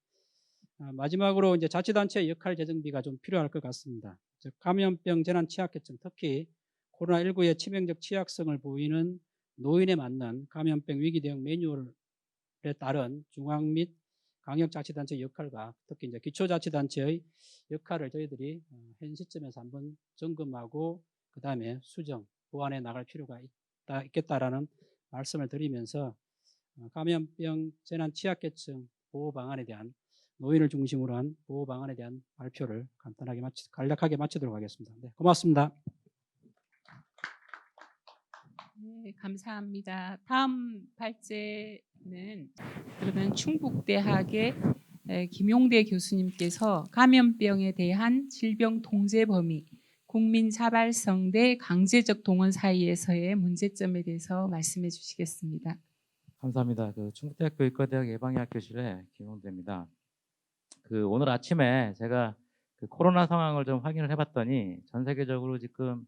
마지막으로 이제 자치단체 역할 재정비가 좀 필요할 것 같습니다. 즉 감염병 재난 취약계층, 특히 코로나19의 치명적 취약성을 보이는 노인에 맞는 감염병 위기 대응 매뉴얼에 따른 중앙 및 광역자치단체 역할과 특히 이제 기초자치단체의 역할을 저희들이 현 시점에서 한번 점검하고 그 다음에 수정, 보완해 나갈 필요가 있겠다라는 말씀을 드리면서 감염병 재난 취약계층 보호 방안에 대한 노인을 중심으로 한 보호 방안에 대한 발표를 간략하게 마치도록 하겠습니다. 네, 고맙습니다. 네, 감사합니다. 다음 발제는 그러면 충북대학의 김용대 교수님께서 감염병에 대한 질병 통제 범위, 국민 자발성 대 강제적 동원 사이에서의 문제점에 대해서 말씀해 주시겠습니다. 감사합니다. 충북대학교 의과대학 예방의학교실의 김용대입니다. 오늘 아침에 제가 코로나 상황을 좀 확인을 해봤더니 전 세계적으로 지금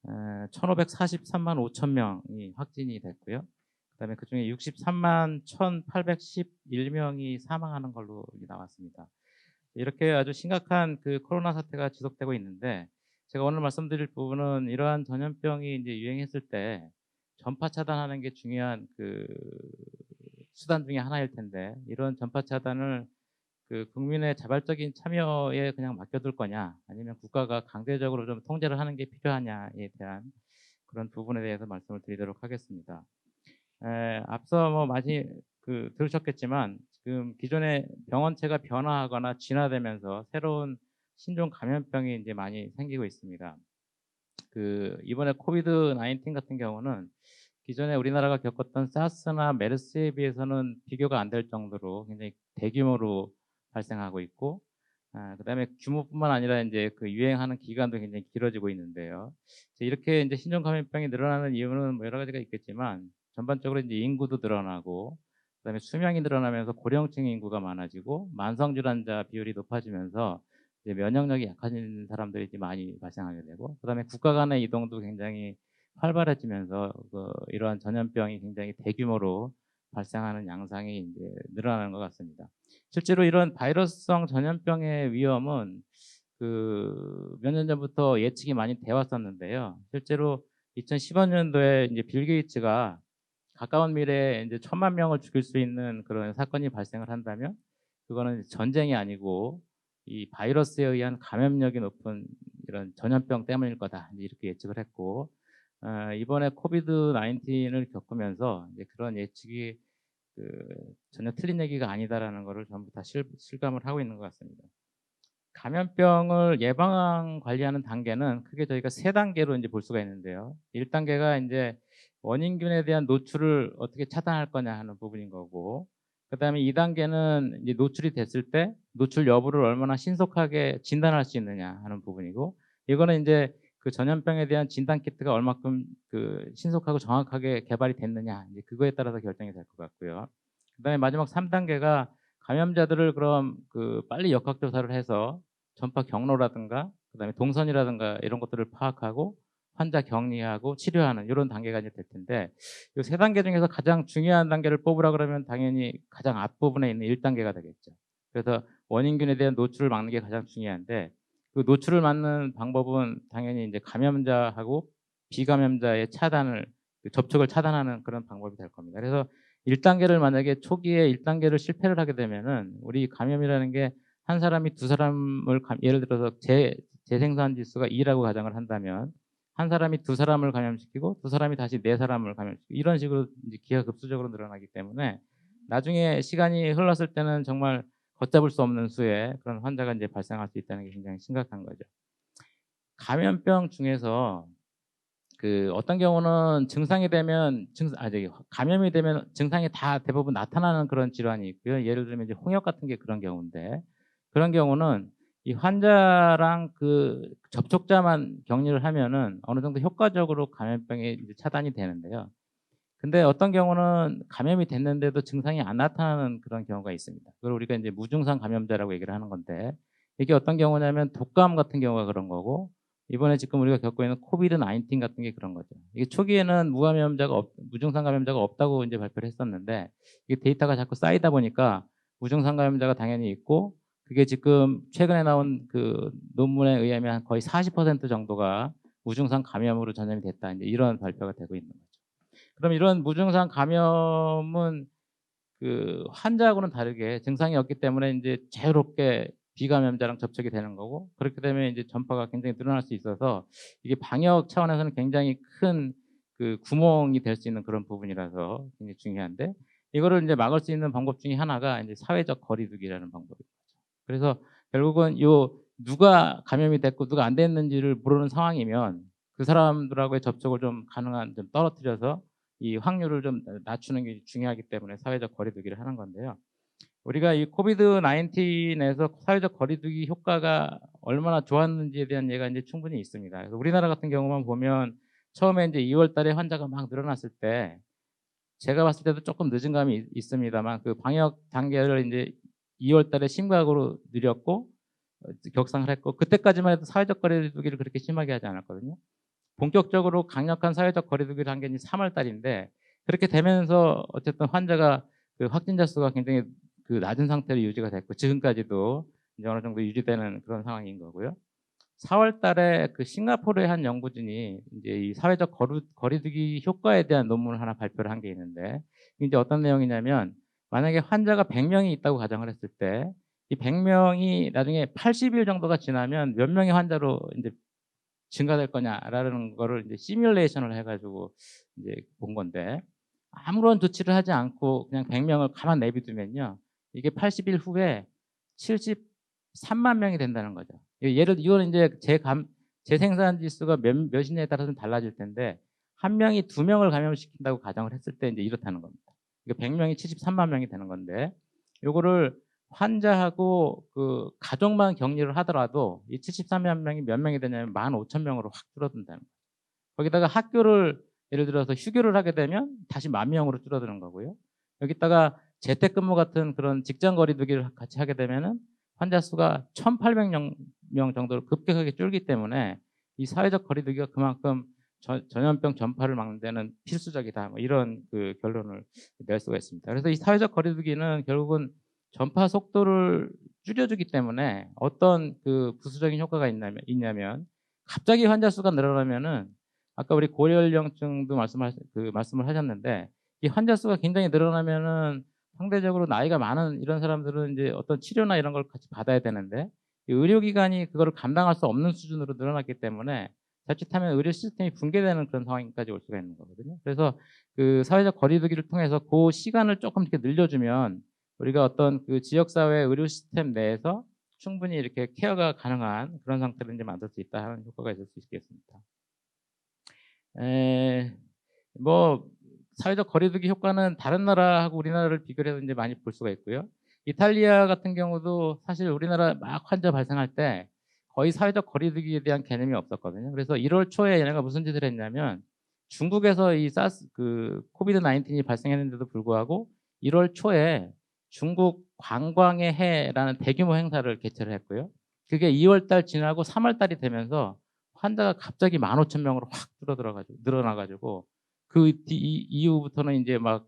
1,543만 5천 명이 확진이 됐고요. 그다음에 그중에 63만 1,811명이 사망하는 걸로 나왔습니다. 이렇게 아주 심각한 코로나 사태가 지속되고 있는데 제가 오늘 말씀드릴 부분은 이러한 전염병이 이제 유행했을 때 전파 차단하는 게 중요한 수단 중에 하나일 텐데 이런 전파 차단을 국민의 자발적인 참여에 그냥 맡겨둘 거냐 아니면 국가가 강제적으로 좀 통제를 하는 게 필요하냐에 대한 그런 부분에 대해서 말씀을 드리도록 하겠습니다. 앞서 많이 들으셨겠지만 지금 기존의 병원체가 변화하거나 진화되면서 새로운 신종 감염병이 이제 많이 생기고 있습니다. 이번에 코비드-19 같은 경우는 기존에 우리나라가 겪었던 사스나 메르스에 비해서는 비교가 안 될 정도로 굉장히 대규모로 발생하고 있고, 그다음에 규모뿐만 아니라 이제 유행하는 기간도 굉장히 길어지고 있는데요. 이렇게 이제 신종 감염병이 늘어나는 이유는 여러 가지가 있겠지만 전반적으로 이제 인구도 늘어나고 그다음에 수명이 늘어나면서 고령층 인구가 많아지고 만성질환자 비율이 높아지면서 이제 면역력이 약해진 사람들이 이제 많이 발생하게 되고, 그다음에 국가 간의 이동도 굉장히 활발해지면서 이러한 전염병이 굉장히 대규모로 발생하는 양상이 이제 늘어나는 것 같습니다. 실제로 이런 바이러스성 전염병의 위험은 몇 년 전부터 예측이 많이 돼 왔었는데요. 실제로 2015년도에 이제 빌 게이츠가 가까운 미래에 이제 1,000만 명을 죽일 수 있는 그런 사건이 발생을 한다면 그거는 전쟁이 아니고 이 바이러스에 의한 감염력이 높은 이런 전염병 때문일 거다, 이렇게 예측을 했고, 이번에 코비드 19을 겪으면서 이제 그런 예측이 전혀 틀린 얘기가 아니다라는 것을 전부 다 실감을 하고 있는 것 같습니다. 감염병을 예방 관리하는 단계는 크게 저희가 3단계로 이제 볼 수가 있는데요. 1단계가 이제 원인균에 대한 노출을 어떻게 차단할 거냐 하는 부분인 거고, 그다음에 2단계는 이제 노출이 됐을 때 노출 여부를 얼마나 신속하게 진단할 수 있느냐 하는 부분이고, 이거는 이제 그 전염병에 대한 진단 키트가 얼마큼 신속하고 정확하게 개발이 됐느냐, 이제 그거에 따라서 결정이 될 것 같고요. 그다음에 마지막 3단계가 감염자들을 그럼 빨리 역학조사를 해서 전파 경로라든가 그다음에 동선이라든가 이런 것들을 파악하고 환자 격리하고 치료하는 이런 단계가 이제 될 텐데, 이 3단계 중에서 가장 중요한 단계를 뽑으라 그러면 당연히 가장 앞부분에 있는 1단계가 되겠죠. 그래서 원인균에 대한 노출을 막는 게 가장 중요한데, 그 노출을 막는 방법은 당연히 이제 감염자하고 비감염자의 접촉을 차단하는 그런 방법이 될 겁니다. 그래서 1단계를 만약에 초기에 1단계를 실패를 하게 되면은 우리 감염이라는 게 한 사람이 두 사람을 예를 들어서 재생산 지수가 2라고 가정을 한다면 한 사람이 두 사람을 감염시키고 두 사람이 다시 네 사람을 감염시키고 이런 식으로 이제 기하급수적으로 늘어나기 때문에 나중에 시간이 흘렀을 때는 정말 걷잡을 수 없는 수의 그런 환자가 이제 발생할 수 있다는 게 굉장히 심각한 거죠. 감염병 중에서 어떤 경우는 증상이 되면 감염이 되면 증상이 다 대부분 나타나는 그런 질환이 있고요. 예를 들면 이제 홍역 같은 게 그런 경우인데, 그런 경우는 이 환자랑 접촉자만 격리를 하면은 어느 정도 효과적으로 감염병이 이제 차단이 되는데요. 근데 어떤 경우는 감염이 됐는데도 증상이 안 나타나는 그런 경우가 있습니다. 그걸 우리가 이제 무증상 감염자라고 얘기를 하는 건데, 이게 어떤 경우냐면 독감 같은 경우가 그런 거고, 이번에 지금 우리가 겪고 있는 코비드 19 같은 게 그런 거죠. 이게 초기에는 무증상 감염자가 없다고 이제 발표를 했었는데, 이게 데이터가 자꾸 쌓이다 보니까 무증상 감염자가 당연히 있고, 그게 지금 최근에 나온 논문에 의하면 거의 40% 정도가 무증상 감염으로 전염이 됐다, 이제 이런 발표가 되고 있는 거죠. 그럼 이런 무증상 감염은 환자하고는 다르게 증상이 없기 때문에 이제 자유롭게 비감염자랑 접촉이 되는 거고, 그렇게 되면 이제 전파가 굉장히 늘어날 수 있어서 이게 방역 차원에서는 굉장히 큰 구멍이 될 수 있는 그런 부분이라서 굉장히 중요한데, 이거를 이제 막을 수 있는 방법 중에 하나가 이제 사회적 거리두기라는 방법이죠. 그래서 결국은 누가 감염이 됐고 누가 안 됐는지를 모르는 상황이면 그 사람들하고의 접촉을 좀 떨어뜨려서 이 확률을 좀 낮추는 게 중요하기 때문에 사회적 거리두기를 하는 건데요. 우리가 이 코비드 19에서 사회적 거리두기 효과가 얼마나 좋았는지에 대한 예가 이제 충분히 있습니다. 그래서 우리나라 같은 경우만 보면 처음에 이제 2월 달에 환자가 막 늘어났을 때 제가 봤을 때도 조금 늦은 감이 있습니다만 방역 단계를 이제 2월 달에 심각으로 늘렸고 격상을 했고, 그때까지만 해도 사회적 거리두기를 그렇게 심하게 하지 않았거든요. 본격적으로 강력한 사회적 거리두기를 한 게 이제 3월 달인데, 그렇게 되면서 어쨌든 환자가 확진자 수가 굉장히 낮은 상태로 유지가 됐고 지금까지도 이제 어느 정도 유지되는 그런 상황인 거고요. 4월 달에 싱가포르의 한 연구진이 이제 이 사회적 거리두기 효과에 대한 논문을 하나 발표를 한 게 있는데, 이제 어떤 내용이냐면 만약에 환자가 100명이 있다고 가정을 했을 때 이 100명이 나중에 80일 정도가 지나면 몇 명의 환자로 이제 증가될 거냐라는 거를 이제 시뮬레이션을 해가지고 이제 본 건데, 아무런 조치를 하지 않고 그냥 100명을 가만 내비두면요, 이게 80일 후에 73만 명이 된다는 거죠. 이거는 이제 재생산 지수가 몇이냐에 따라서는 달라질 텐데, 한 명이 2명을 감염시킨다고 가정을 했을 때 이제 이렇다는 겁니다. 그러니까 100명이 73만 명이 되는 건데, 요거를 환자하고 가족만 격리를 하더라도 이 73만 명이 몇 명이 되냐면 15,000명으로 확 줄어든다는 거예요. 거기다가 학교를 예를 들어서 휴교를 하게 되면 다시 10,000명으로 줄어드는 거고요. 여기다가 재택근무 같은 그런 직장 거리두기를 같이 하게 되면은 환자 수가 1,800명 정도로 급격하게 줄기 때문에 이 사회적 거리두기가 그만큼 전염병 전파를 막는 데는 필수적이다. 뭐 이런 그 결론을 낼 수가 있습니다. 그래서 이 사회적 거리두기는 결국은 전파 속도를 줄여주기 때문에 어떤 그 부수적인 효과가 있냐면 갑자기 환자 수가 늘어나면은 아까 우리 고연령층도 말씀을 하셨는데 이 환자 수가 굉장히 늘어나면은 상대적으로 나이가 많은 이런 사람들은 이제 어떤 치료나 이런 걸 같이 받아야 되는데 이 의료기관이 그거를 감당할 수 없는 수준으로 늘어났기 때문에 자칫하면 의료 시스템이 붕괴되는 그런 상황까지 올 수가 있는 거거든요. 그래서 그 사회적 거리두기를 통해서 그 시간을 조금 이렇게 늘려주면 우리가 어떤 그 지역사회 의료 시스템 내에서 충분히 이렇게 케어가 가능한 그런 상태를 이제 만들 수 있다 하는 효과가 있을 수 있겠습니다. 뭐 사회적 거리두기 효과는 다른 나라하고 우리나라를 비교해서 이제 많이 볼 수가 있고요. 이탈리아 같은 경우도 사실 우리나라 막 환자 발생할 때 거의 사회적 거리두기에 대한 개념이 없었거든요. 그래서 1월 초에 얘네가 무슨 짓을 했냐면 중국에서 이 코비드 19이 발생했는데도 불구하고 1월 초에 중국 관광의 해라는 대규모 행사를 개최를 했고요. 그게 2월 달 지나고 3월 달이 되면서 환자가 갑자기 15,000명으로 확 늘어나가지고 그 이후부터는 이제 막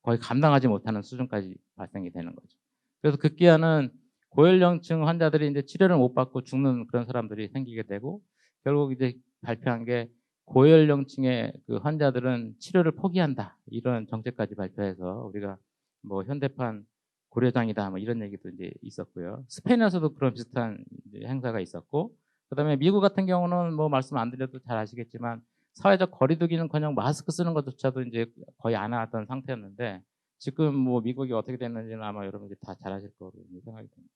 거의 감당하지 못하는 수준까지 발생이 되는 거죠. 그래서 급기야는 고연령층 환자들이 이제 치료를 못 받고 죽는 그런 사람들이 생기게 되고 결국 이제 발표한 게 고연령층의 그 환자들은 치료를 포기한다 이런 정책까지 발표해서 우리가 뭐 현대판 고려장이다 뭐 이런 얘기도 이제 있었고요. 스페인에서도 그런 비슷한 이제 행사가 있었고 그다음에 미국 같은 경우는 뭐 말씀 안 드려도 잘 아시겠지만 사회적 거리두기는커녕 마스크 쓰는 것조차도 이제 거의 안 하던 상태였는데 지금 뭐 미국이 어떻게 됐는지는 아마 여러분들이 다 잘 아실 거로 생각이 듭니다.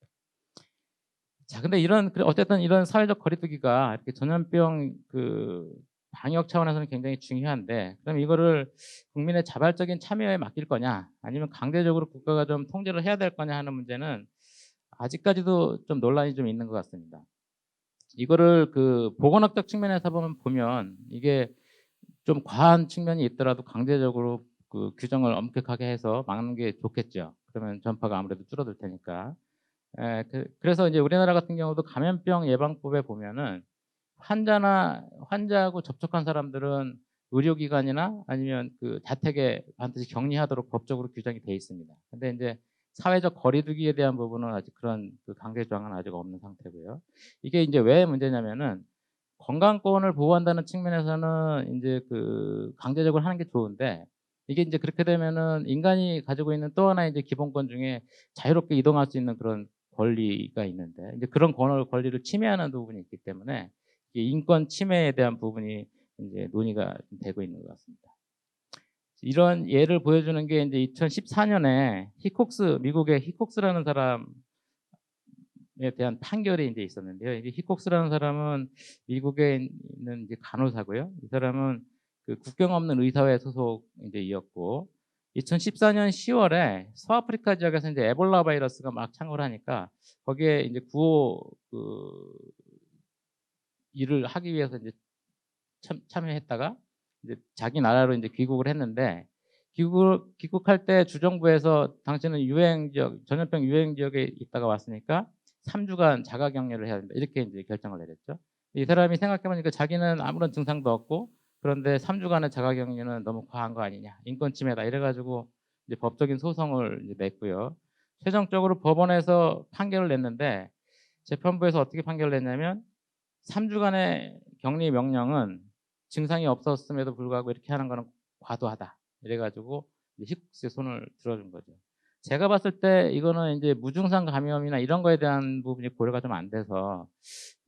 자, 근데 어쨌든 이런 사회적 거리두기가 이렇게 전염병 그 방역 차원에서는 굉장히 중요한데 그럼 이거를 국민의 자발적인 참여에 맡길 거냐 아니면 강제적으로 국가가 좀 통제를 해야 될 거냐 하는 문제는 아직까지도 좀 논란이 좀 있는 것 같습니다. 이거를 그 보건학적 측면에서 보면 이게 좀 과한 측면이 있더라도 강제적으로 그 규정을 엄격하게 해서 막는 게 좋겠죠. 그러면 전파가 아무래도 줄어들 테니까. 그래서 이제 우리나라 같은 경우도 감염병 예방법에 보면은 환자하고 접촉한 사람들은 의료기관이나 아니면 그 자택에 반드시 격리하도록 법적으로 규정이 돼 있습니다. 근데 이제 사회적 거리두기에 대한 부분은 아직 그런 그 강제 조항은 아직 없는 상태고요. 이게 이제 왜 문제냐면은 건강권을 보호한다는 측면에서는 이제 그 강제적으로 하는 게 좋은데 이게 이제 그렇게 되면은 인간이 가지고 있는 또 하나의 이제 기본권 중에 자유롭게 이동할 수 있는 그런 권리가 있는데 이제 그런 권리를 침해하는 부분이 있기 때문에 인권 침해에 대한 부분이 이제 논의가 되고 있는 것 같습니다. 이런 예를 보여주는 게 이제 2014년에 미국의 히콕스라는 사람에 대한 판결이 이제 있었는데요. 이제 히콕스라는 사람은 미국에 있는 이제 간호사고요. 이 사람은 그 국경 없는 의사회 소속 이제이었고 2014년 10월에 서아프리카 지역에서 이제 에볼라 바이러스가 막 창궐 하니까 거기에 이제 구호 일을 하기 위해서 이제 참여했다가 이제 자기 나라로 이제 귀국을 했는데 귀국할 때 주정부에서 당신은 전염병 유행 지역에 있다가 왔으니까 3주간 자가 격리를 해야 된다 이렇게 이제 결정을 내렸죠. 이 사람이 생각해보니까 자기는 아무런 증상도 없고 그런데 3주간의 자가 격리는 너무 과한 거 아니냐, 인권 침해다 이래가지고 이제 법적인 소송을 이제 냈고요. 최종적으로 법원에서 판결을 냈는데 재판부에서 어떻게 판결을 냈냐면 3주간의 격리 명령은 증상이 없었음에도 불구하고 이렇게 하는 거는 과도하다. 이래가지고 히콕스의 손을 들어준 거죠. 제가 봤을 때 이거는 이제 무증상 감염이나 이런 거에 대한 부분이 고려가 좀 안 돼서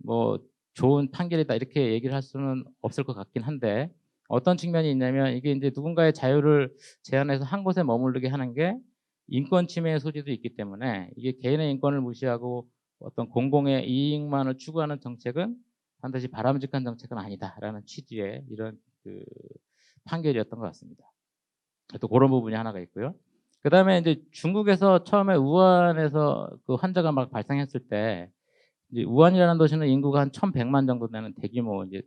뭐 좋은 판결이다 이렇게 얘기를 할 수는 없을 것 같긴 한데 어떤 측면이 있냐면 이게 이제 누군가의 자유를 제한해서 한 곳에 머무르게 하는 게 인권 침해의 소지도 있기 때문에 이게 개인의 인권을 무시하고 어떤 공공의 이익만을 추구하는 정책은 반드시 바람직한 정책은 아니다라는 취지의 이런 그 판결이었던 것 같습니다. 또 그런 부분이 하나가 있고요. 그 다음에 이제 중국에서 처음에 우한에서 그 환자가 막 발생했을 때 이제 우한이라는 도시는 인구가 한 1,100만 정도 되는 대규모 이제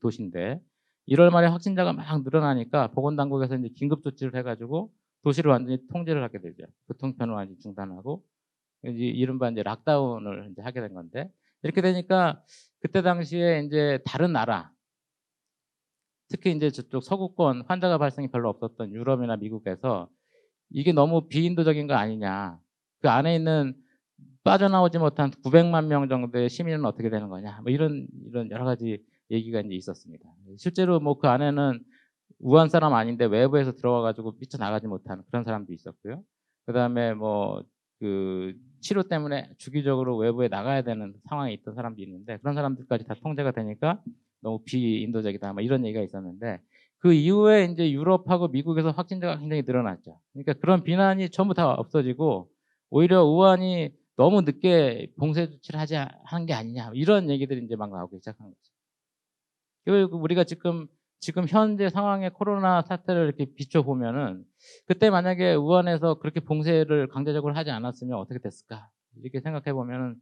도시인데 1월 말에 확진자가 막 늘어나니까 보건당국에서 이제 긴급 조치를 해가지고 도시를 완전히 통제를 하게 되죠. 교통편을 완전히 중단하고 이제 이른바 이제 락다운을 이제 하게 된 건데 이렇게 되니까 그때 당시에 이제 다른 나라 특히 이제 저쪽 서구권 환자가 발생이 별로 없었던 유럽이나 미국에서 이게 너무 비인도적인 거 아니냐. 그 안에 있는 빠져나오지 못한 900만 명 정도의 시민은 어떻게 되는 거냐. 뭐 이런 여러 가지 얘기가 이제 있었습니다. 실제로 뭐 그 안에는 우한 사람 아닌데 외부에서 들어와 가지고 삐쳐나가지 못하는 그런 사람도 있었고요. 그다음에 뭐 그 치료 때문에 주기적으로 외부에 나가야 되는 상황에 있던 사람도 있는데 그런 사람들까지 다 통제가 되니까 너무 비인도적이다. 뭐 이런 얘기가 있었는데 그 이후에 이제 유럽하고 미국에서 확진자가 굉장히 늘어났죠. 그러니까 그런 비난이 전부 다 없어지고 오히려 우한이 너무 늦게 봉쇄 조치를 하는 게 아니냐 이런 얘기들이 이제 막 나오기 시작한 거죠. 그리고 우리가 지금 현재 상황의 코로나 사태를 이렇게 비춰보면은 그때 만약에 우한에서 그렇게 봉쇄를 강제적으로 하지 않았으면 어떻게 됐을까 이렇게 생각해 보면은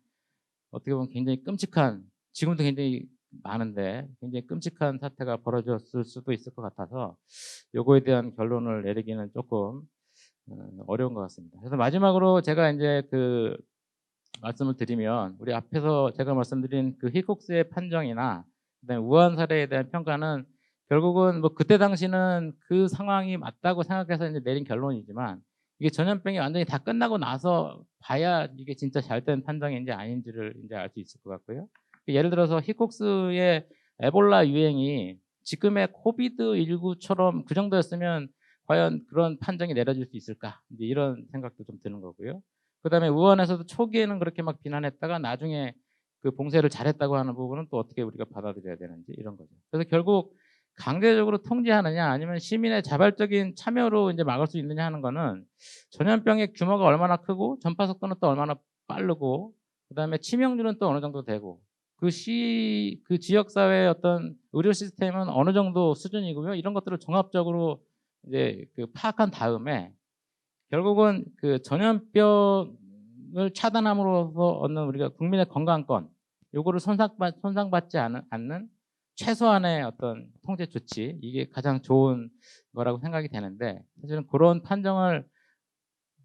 어떻게 보면 굉장히 끔찍한 지금도 굉장히 많은데 굉장히 끔찍한 사태가 벌어졌을 수도 있을 것 같아서 요거에 대한 결론을 내리기는 조금 어려운 것 같습니다. 그래서 마지막으로 제가 이제 그 말씀을 드리면 우리 앞에서 제가 말씀드린 그 히콕스의 판정이나 그다음에 우한 사례에 대한 평가는 결국은 뭐 그때 당시는 그 상황이 맞다고 생각해서 이제 내린 결론이지만 이게 전염병이 완전히 다 끝나고 나서 봐야 이게 진짜 잘된 판정인지 아닌지를 이제 알 수 있을 것 같고요. 예를 들어서 히콕스의 에볼라 유행이 지금의 코비드19처럼 그 정도였으면 과연 그런 판정이 내려질 수 있을까? 이제 이런 생각도 좀 드는 거고요. 그다음에 우한에서도 초기에는 그렇게 막 비난했다가 나중에 그 봉쇄를 잘했다고 하는 부분은 또 어떻게 우리가 받아들여야 되는지 이런 거죠. 그래서 결국 강제적으로 통제하느냐 아니면 시민의 자발적인 참여로 이제 막을 수 있느냐 하는 거는 전염병의 규모가 얼마나 크고 전파 속도는 또 얼마나 빠르고 그다음에 치명률은 또 어느 정도 되고 그 지역 사회의 어떤 의료 시스템은 어느 정도 수준이고요. 이런 것들을 종합적으로 이제 그 파악한 다음에 결국은 그 전염병을 차단함으로써 얻는 우리가 국민의 건강권 요거를 손상받지 않는 최소한의 어떤 통제 조치 이게 가장 좋은 거라고 생각이 되는데 사실은 그런 판정을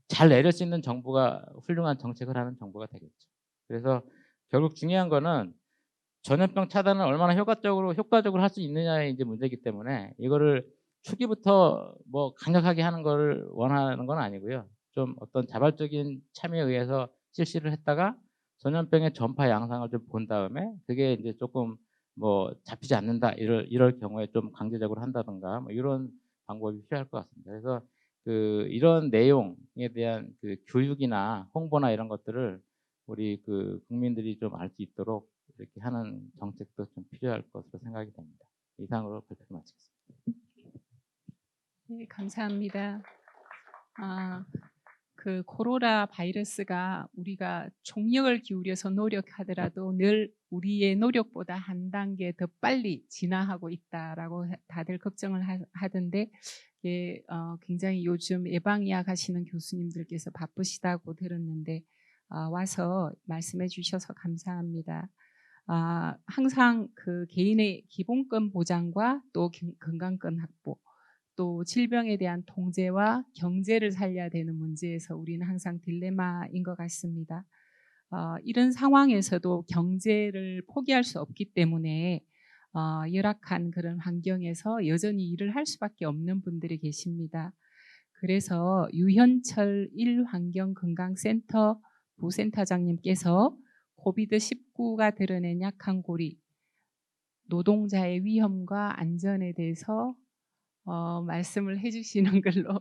잘 내릴 수 있는 정부가 훌륭한 정책을 하는 정부가 되겠죠. 그래서 결국 중요한 거는 전염병 차단을 얼마나 효과적으로 할 수 있느냐의 이제 문제이기 때문에 이거를 초기부터 뭐 강력하게 하는 걸 원하는 건 아니고요. 좀 어떤 자발적인 참여에 의해서 실시를 했다가 전염병의 전파 양상을 좀 본 다음에 그게 이제 조금 뭐 잡히지 않는다 이럴 경우에 좀 강제적으로 한다든가 뭐 이런 방법이 필요할 것 같습니다. 그래서 그 이런 내용에 대한 그 교육이나 홍보나 이런 것들을 우리 그 국민들이 좀 알 수 있도록 이렇게 하는 정책도 좀 필요할 것으로 생각이 됩니다. 이상으로 발표 마치겠습니다. 네, 감사합니다. 그 코로나 바이러스가 우리가 총력을 기울여서 노력하더라도 늘 우리의 노력보다 한 단계 더 빨리 진화하고 있다라고 다들 걱정을 하던데 예, 굉장히 요즘 예방의학 하시는 교수님들께서 바쁘시다고 들었는데 와서 말씀해 주셔서 감사합니다. 항상 그 개인의 기본권 보장과 또 건강권 확보 또 질병에 대한 통제와 경제를 살려야 되는 문제에서 우리는 항상 딜레마인 것 같습니다. 이런 상황에서도 경제를 포기할 수 없기 때문에 열악한 그런 환경에서 여전히 일을 할 수밖에 없는 분들이 계십니다. 그래서 유현철 일환경건강센터 부센터장님께서 코비드19가 드러낸 약한 고리, 노동자의 위험과 안전에 대해서 말씀을 해주시는 걸로.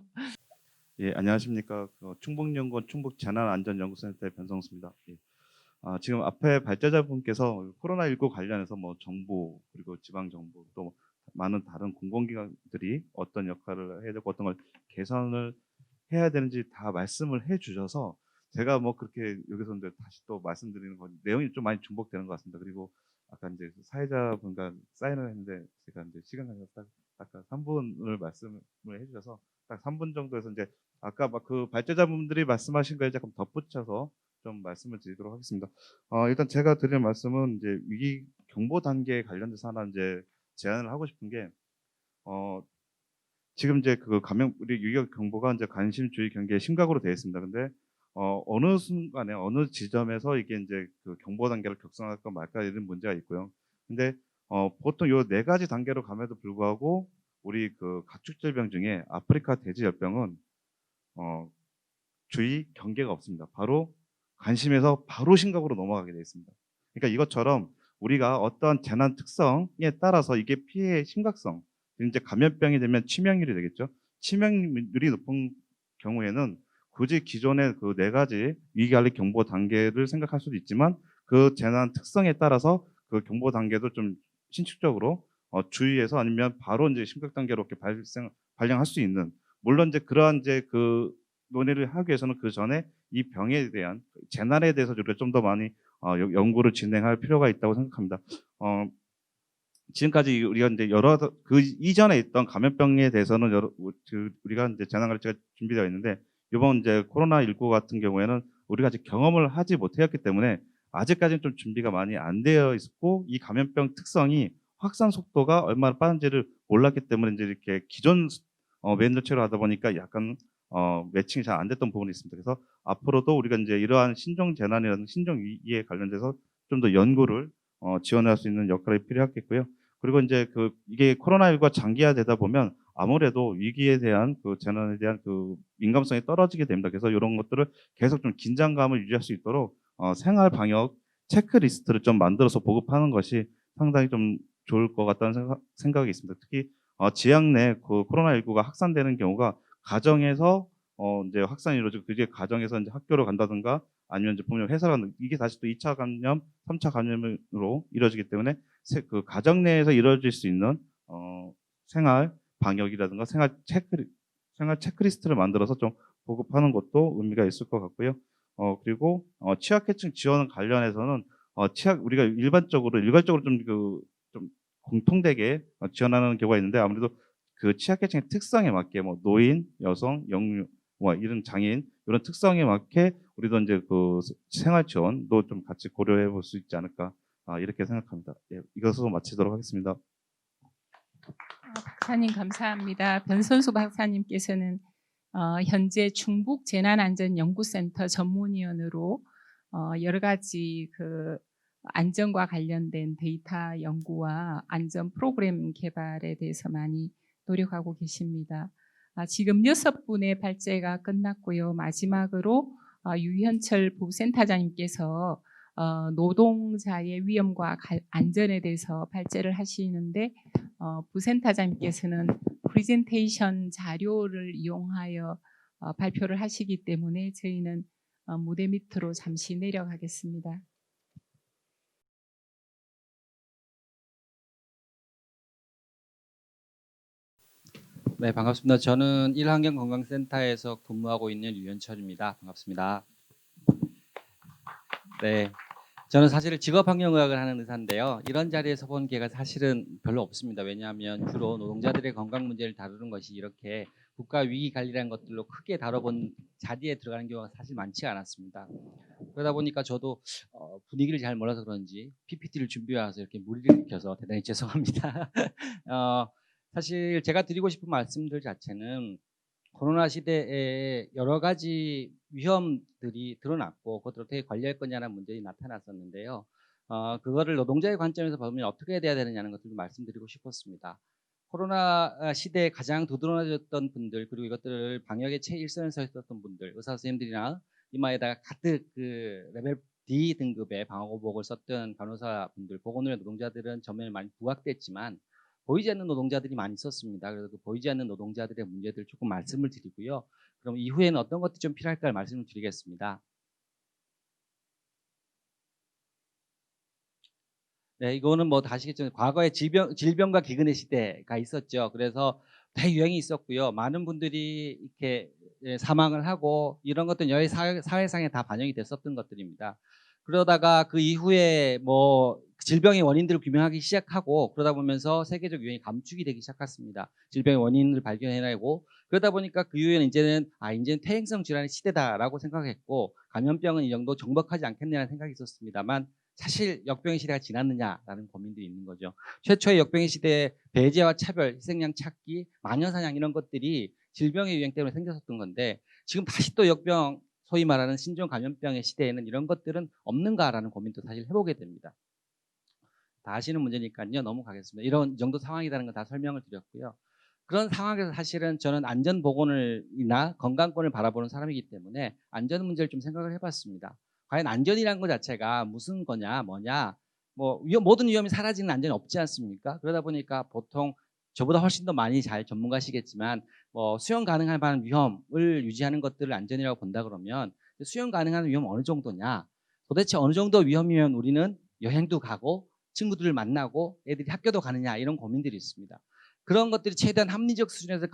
예, 안녕하십니까. 충북연구원 충북재난안전연구센터의 변성수입니다. 예. 지금 앞에 발제자분께서 코로나19 관련해서 뭐 정부 그리고 지방 정부 또 많은 다른 공공기관들이 어떤 역할을 해야 되고 어떤 걸 개선을 해야 되는지 다 말씀을 해주셔서 제가 뭐 그렇게 여기서 이제 다시 또 말씀드리는 건 내용이 좀 많이 중복되는 것 같습니다. 그리고 아까 이제 사회자분과 사인을 했는데 제가 이제 시간 관계상 아까 3분을 말씀을 해주셔서 딱 3분 정도에서 이제 아까 막 그 발제자분들이 말씀하신 거에 조금 덧붙여서 좀 말씀을 드리도록 하겠습니다. 일단 제가 드릴 말씀은 이제 위기 경보 단계에 관련돼서 하나 이제 제안을 하고 싶은 게 지금 이제 그 감염 우리 유격 경보가 이제 관심 주의 경계에 심각으로 되어 있습니다. 근데 어느 순간에 어느 지점에서 이게 이제 그 경보 단계를 격상할까 말까 이런 문제가 있고요. 근데 보통 요 네 가지 단계로 감에도 불구하고 우리 그 가축질병 중에 아프리카 돼지열병은 주의 경계가 없습니다. 바로 관심에서 바로 심각으로 넘어가게 되어 있습니다. 그러니까 이것처럼 우리가 어떤 재난 특성에 따라서 이게 피해의 심각성, 이제 감염병이 되면 치명률이 되겠죠. 치명률이 높은 경우에는 굳이 기존의 그 네 가지 위기관리 경보 단계를 생각할 수도 있지만 그 재난 특성에 따라서 그 경보 단계도 좀 신축적으로 주의해서 아니면 바로 이제 심각 단계로 이렇게 발령할 수 있는, 물론 이제 그러한 이제 그 논의를 하기 위해서는 그 전에 이 병에 대한 재난에 대해서 우리가 좀 더 많이 연구를 진행할 필요가 있다고 생각합니다. 지금까지 우리가 이제 여러 그 이전에 있던 감염병에 대해서는 우리가 이제 재난관리제가 준비되어 있는데 이번 이제 코로나19 같은 경우에는 우리가 아직 경험을 하지 못했기 때문에 아직까지는 좀 준비가 많이 안 되어 있고 이 감염병 특성이 확산 속도가 얼마나 빠른지를 몰랐기 때문에 이제 이렇게 기존 매뉴얼체로 하다 보니까 약간 매칭이 잘 안 됐던 부분이 있습니다. 그래서 앞으로도 우리가 이제 이러한 신종 재난이라는 신종 위기에 관련돼서 좀 더 연구를 지원할 수 있는 역할이 필요하겠고요. 그리고 이제 그 이게 코로나19가 장기화되다 보면 아무래도 위기에 대한 그 재난에 대한 그 민감성이 떨어지게 됩니다. 그래서 이런 것들을 계속 좀 긴장감을 유지할 수 있도록 생활 방역 체크리스트를 좀 만들어서 보급하는 것이 상당히 좀 좋을 것 같다는 생각이 있습니다. 특히 지역 내 그 코로나19가 확산되는 경우가 가정에서 이제 확산이 이루어지고 그게 가정에서 이제 학교로 간다든가 아니면 이제 부모님 회사로 간다, 이게 다시 또 2차 감염, 3차 감염으로 이루어지기 때문에 그 가정 내에서 이루어질 수 있는 생활 방역이라든가 생활 체크리스트를 만들어서 좀 보급하는 것도 의미가 있을 것 같고요. 그리고 취약계층 지원 관련해서는 우리가 일괄적으로 좀 공통되게 지원하는 경우가 있는데 아무래도 그 취약계층의 특성에 맞게 뭐 노인, 여성, 영유, 뭐 이런 장애인 이런 특성에 맞게 우리도 이제 그 생활 지원도 좀 같이 고려해 볼 수 있지 않을까 이렇게 생각합니다. 예, 이것으로 마치도록 하겠습니다. 박사님 감사합니다. 변선수 박사님께서는 현재 충북 재난안전연구센터 전문위원으로 여러 가지 그 안전과 관련된 데이터 연구와 안전 프로그램 개발에 대해서 많이 노력하고 계십니다. 지금 6분의 발제가 끝났고요. 마지막으로 유현철 부센터장님께서 노동자의 위험과 안전에 대해서 발제를 하시는데 부센터장님께서는 프레젠테이션 자료를 이용하여 발표를 하시기 때문에 저희는 무대 밑으로 잠시 내려가겠습니다. 네, 반갑습니다. 저는 일환경건강센터에서 근무하고 있는 유현철입니다. 반갑습니다. 네, 저는 사실 직업환경의학을 하는 의사인데요. 이런 자리에서 본 기회가 사실은 별로 없습니다. 왜냐하면 주로 노동자들의 건강 문제를 다루는 것이 이렇게 국가 위기 관리라는 것들로 크게 다뤄본 자리에 들어가는 경우가 사실 많지가 않았습니다. 그러다 보니까 저도 분위기를 잘 몰라서 그런지 PPT를 준비해 와서 이렇게 무리를 일으켜서 대단히 죄송합니다. 사실 제가 드리고 싶은 말씀들 자체는 코로나 시대에 여러 가지 위험들이 드러났고 그것들을 어떻게 관리할 거냐는 문제가 나타났었는데요. 그거를 노동자의 관점에서 보면 어떻게 돼야 되느냐는 것들도 말씀드리고 싶었습니다. 코로나 시대에 가장 두드러졌던 분들, 그리고 이것들을 방역의 최일선에 서 있었던 분들, 의사 선생님들이나 이마에다가 가득 그 레벨 D 등급의 방호복을 썼던 간호사분들, 보건의료 노동자들은 전면에 많이 부각됐지만 보이지 않는 노동자들이 많이 있었습니다. 그래서 그 보이지 않는 노동자들의 문제들 조금 말씀을 드리고요. 그럼 이후에는 어떤 것들이 좀 필요할까 말씀을 드리겠습니다. 네, 이거는 뭐 다 아시겠지만 과거에 질병과 기근의 시대가 있었죠. 그래서 대유행이 있었고요. 많은 분들이 이렇게 사망을 하고 이런 것들은 여러 사회상에 다 반영이 됐었던 것들입니다. 그러다가 그 이후에 뭐 질병의 원인들을 규명하기 시작하고 그러다 보면서 세계적 유행이 감축이 되기 시작했습니다. 질병의 원인을 발견해내고 그러다 보니까 그 이후에는 이제는 퇴행성 질환의 시대다라고 생각했고 감염병은 이 정도 정복하지 않겠냐는 생각이 있었습니다만 사실 역병의 시대가 지났느냐라는 고민들이 있는 거죠. 최초의 역병의 시대에 배제와 차별, 희생양 찾기, 마녀사냥 이런 것들이 질병의 유행 때문에 생겼었던 건데 지금 다시 또 역병, 소위 말하는 신종 감염병의 시대에는 이런 것들은 없는가라는 고민도 사실 해보게 됩니다. 다 아시는 문제니까요. 넘어가겠습니다. 이런 정도 상황이라는 건 다 설명을 드렸고요. 그런 상황에서 사실은 저는 안전보건이나 건강권을 바라보는 사람이기 때문에 안전 문제를 좀 생각을 해봤습니다. 과연 안전이라는 것 자체가 무슨 거냐, 뭐냐, 뭐 모든 위험이 사라지는 안전이 없지 않습니까? 그러다 보니까 보통 저보다 훨씬 더 많이 잘 전문가시겠지만 뭐 수용 가능한 만한 위험을 유지하는 것들을 안전이라고 본다 그러면 수용 가능한 위험은 어느 정도냐? 도대체 어느 정도 위험이면 우리는 여행도 가고 친구들을 만나고 애들이 학교도 가느냐 이런 고민들이 있습니다. 그런 것들이 최대한 합리적 수준에서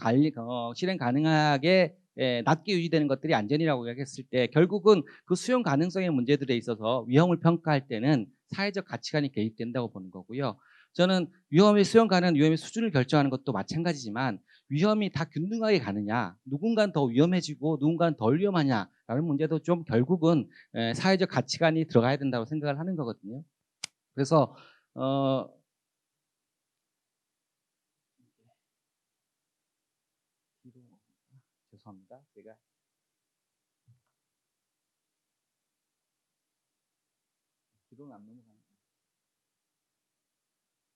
실행 가능하게 낮게 유지되는 것들이 안전이라고 이야기했을 때 결국은 그 수용 가능성의 문제들에 있어서 위험을 평가할 때는 사회적 가치관이 개입된다고 보는 거고요. 저는 위험의 수용 가능한 위험의 수준을 결정하는 것도 마찬가지지만 위험이 다 균등하게 가느냐, 누군가는 더 위험해지고 누군가는 덜 위험하냐라는 문제도 좀 결국은 사회적 가치관이 들어가야 된다고 생각을 하는 거거든요. 그래서 죄송합니다. 제가 뒤로는 안 넘어가는.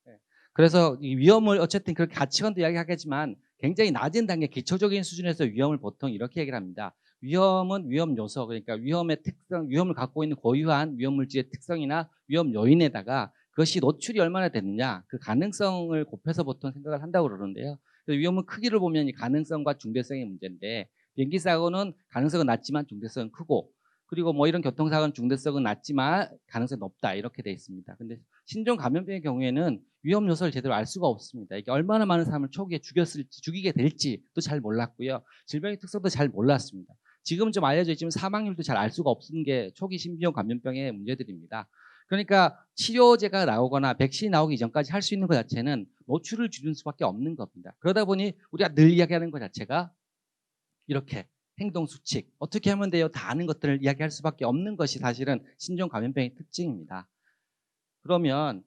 네. 그래서 이 위험을 어쨌든 그렇게 가치관도 이야기하겠지만 굉장히 낮은 단계 기초적인 수준에서 위험을 보통 이렇게 얘기를 합니다. 위험은 위험 요소, 그러니까 위험의 특성, 위험을 갖고 있는 고유한 위험 물질의 특성이나 위험 요인에다가 그것이 노출이 얼마나 됐느냐 그 가능성을 곱해서 보통 생각을 한다고 그러는데요. 위험은 크기를 보면 이 가능성과 중대성의 문제인데 비행기 사고는 가능성은 낮지만 중대성은 크고 그리고 뭐 이런 교통사고는 중대성은 낮지만 가능성이 높다 이렇게 돼 있습니다. 근데 신종 감염병의 경우에는 위험 요소를 제대로 알 수가 없습니다. 이게 얼마나 많은 사람을 초기에 죽였을지 죽이게 될지도 잘 몰랐고요. 질병의 특성도 잘 몰랐습니다. 지금 좀 알려져 있지만 사망률도 잘 알 수가 없는 게 초기 신종 감염병의 문제들입니다. 그러니까 치료제가 나오거나 백신이 나오기 이전까지 할 수 있는 것 자체는 노출을 줄이는 수밖에 없는 겁니다. 그러다 보니 우리가 늘 이야기하는 것 자체가 이렇게 행동 수칙, 어떻게 하면 돼요? 다 아는 것들을 이야기할 수밖에 없는 것이 사실은 신종 감염병의 특징입니다. 그러면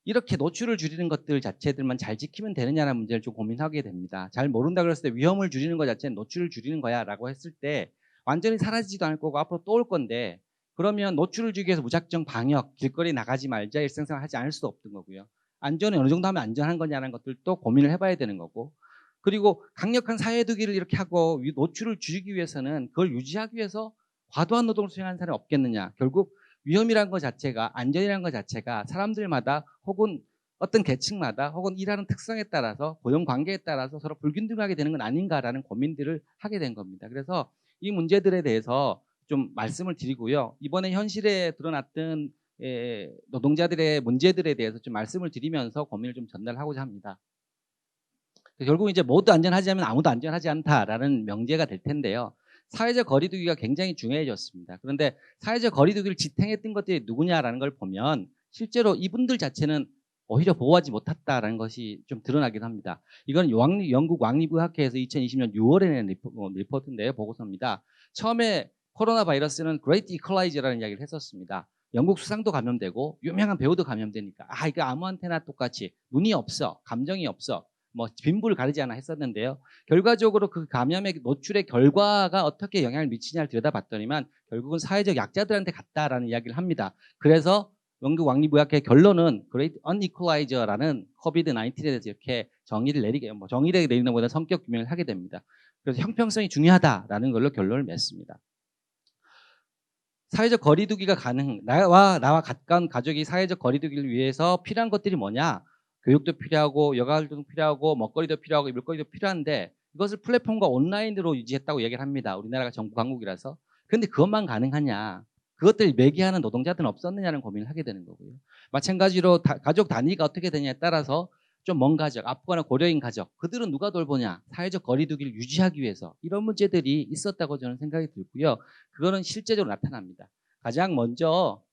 이렇게 노출을 줄이는 것들 자체들만 잘 지키면 되느냐는 문제를 좀 고민하게 됩니다. 잘 모른다 그랬을 때 위험을 줄이는 것 자체는 노출을 줄이는 거야 라고 했을 때 완전히 사라지지도 않을 거고 앞으로 또 올 건데 그러면 노출을 줄이기 위해서 무작정 방역, 길거리 나가지 말자 일상생활 하지 않을 수도 없던 거고요. 안전이 어느 정도 하면 안전한 거냐는 것들도 고민을 해봐야 되는 거고 그리고 강력한 사회두기를 이렇게 하고 노출을 줄이기 위해서는 그걸 유지하기 위해서 과도한 노동을 수행하는 사람이 없겠느냐. 결국 위험이라는 것 자체가 안전이라는 것 자체가 사람들마다 혹은 어떤 계층마다 혹은 일하는 특성에 따라서 고용 관계에 따라서 서로 불균등하게 되는 건 아닌가라는 고민들을 하게 된 겁니다. 그래서 이 문제들에 대해서 좀 말씀을 드리고요. 이번에 현실에 드러났던 노동자들의 문제들에 대해서 좀 말씀을 드리면서 고민을 좀 전달하고자 합니다. 결국 이제 모두 안전하지 않으면 아무도 안전하지 않다라는 명제가 될 텐데요. 사회적 거리두기가 굉장히 중요해졌습니다. 그런데 사회적 거리두기를 지탱했던 것들이 누구냐라는 걸 보면 실제로 이분들 자체는 오히려 보호하지 못했다라는 것이 좀 드러나긴 합니다. 이건 영국 왕립의학회에서 2020년 6월에 낸 리포트인데요. 보고서입니다. 처음에 코로나 바이러스는 Great Equalizer라는 이야기를 했었습니다. 영국 수상도 감염되고 유명한 배우도 감염되니까 이거 아무한테나 똑같이 눈이 없어, 감정이 없어, 뭐 빈부를 가리지 않아 했었는데요. 결과적으로 그 감염의 노출의 결과가 어떻게 영향을 미치냐를 들여다봤더니만 결국은 사회적 약자들한테 갔다라는 이야기를 합니다. 그래서 영국 왕립의학회 결론은 Great Unequalizer라는 COVID-19에 대해서 이렇게 정의를 내리는 것보다 성격 규명을 하게 됩니다. 그래서 형평성이 중요하다라는 걸로 결론을 맺습니다. 사회적 거리두기가 나와 가까운 가족이 사회적 거리두기를 위해서 필요한 것들이 뭐냐? 교육도 필요하고 여가활동도 필요하고 먹거리도 필요하고 입을거리도 필요한데 이것을 플랫폼과 온라인으로 유지했다고 얘기를 합니다. 우리나라가 정부 강국이라서. 그런데 그것만 가능하냐? 그것들 매개하는 노동자들은 없었느냐는 고민을 하게 되는 거고요. 마찬가지로 가족 단위가 어떻게 되냐에 따라서 좀 먼 가족, 아프거나 고려인 가족, 그들은 누가 돌보냐? 사회적 거리두기를 유지하기 위해서 이런 문제들이 있었다고 저는 생각이 들고요. 그거는 실제적으로 나타납니다. 가장 먼저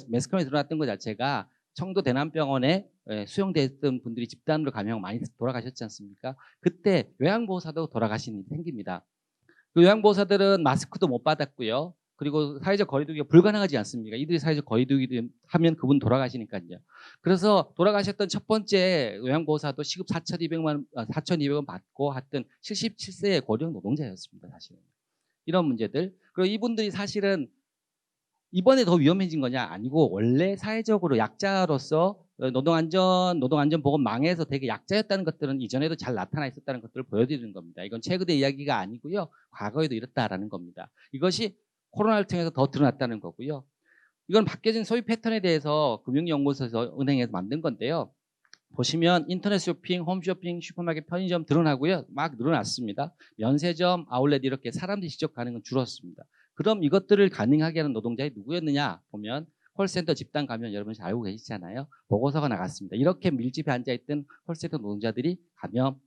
매스컴에 드러났던 것 자체가 청도 대남병원에 수용됐던 분들이 집단으로 감염 많이 돌아가셨지 않습니까? 그때 요양보호사도 돌아가신 일이 생깁니다. 그 요양보호사들은 마스크도 못 받았고요. 그리고 사회적 거리두기가 불가능하지 않습니까? 이들이 사회적 거리두기 하면 그분 돌아가시니까요. 그래서 돌아가셨던 첫 번째 요양보호사도 시급 4,200원 받고 하여튼 77세의 고령 노동자였습니다. 사실은. 이런 문제들. 그리고 이분들이 사실은 이번에 더 위험해진 거냐? 아니고 원래 사회적으로 약자로서 노동안전보건망에서 되게 약자였다는 것들은 이전에도 잘 나타나 있었다는 것들을 보여드리는 겁니다. 이건 최근의 이야기가 아니고요. 과거에도 이렇다라는 겁니다. 이것이 코로나를 통해서 더 드러났다는 거고요. 이건 바뀌어진 소비 패턴에 대해서 금융연구소에서 은행에서 만든 건데요. 보시면 인터넷 쇼핑, 홈쇼핑, 슈퍼마켓, 편의점 드러나고요. 막 늘어났습니다. 면세점, 아울렛 이렇게 사람들이 직접 가는 건 줄었습니다. 그럼 이것들을 가능하게 하는 노동자이 누구였느냐 보면 콜센터 집단 감염 여러분 잘 알고 계시잖아요. 보고서가 나갔습니다. 이렇게 밀집해 앉아있던 콜센터 노동자들이 감염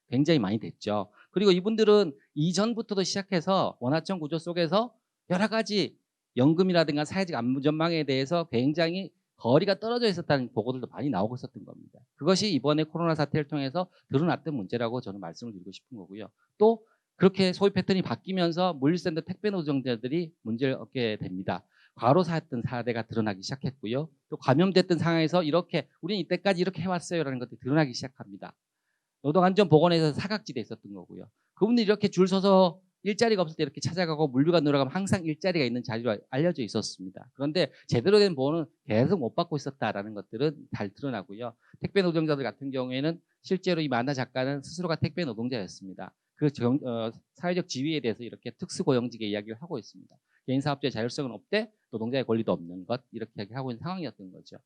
굉장히 많이 됐죠. 그리고 이분들은 이전부터도 시작해서 원하청 구조 속에서 여러 가지 연금이라든가 사회적 안전망에 대해서 굉장히 거리가 떨어져 있었다는 보고들도 많이 나오고 있었던 겁니다. 그것이 이번에 코로나 사태를 통해서 드러났던 문제라고 저는 말씀을 드리고 싶은 거고요. 또 그렇게 소비 패턴이 바뀌면서 물류센터 택배 노동자들이 문제를 얻게 됩니다. 과로사했던 사례가 드러나기 시작했고요. 또 감염됐던 상황에서 이렇게 우리는 이때까지 이렇게 해왔어요라는 것들이 드러나기 시작합니다. 노동안전보건에서 사각지대에 있었던 거고요. 그분들이 이렇게 줄 서서 일자리가 없을 때 이렇게 찾아가고 물류가 늘어가면 항상 일자리가 있는 자리로 알려져 있었습니다. 그런데 제대로 된 보호는 계속 못 받고 있었다라는 것들은 잘 드러나고요. 택배 노동자들 같은 경우에는 실제로 이 만화 작가는 스스로가 택배 노동자였습니다. 그 사회적 지위에 대해서 이렇게 특수고용직의 이야기를 하고 있습니다. 개인사업자의 자율성은 없대, 노동자의 권리도 없는 것 이렇게 이야기하고 있는 상황이었던 거죠.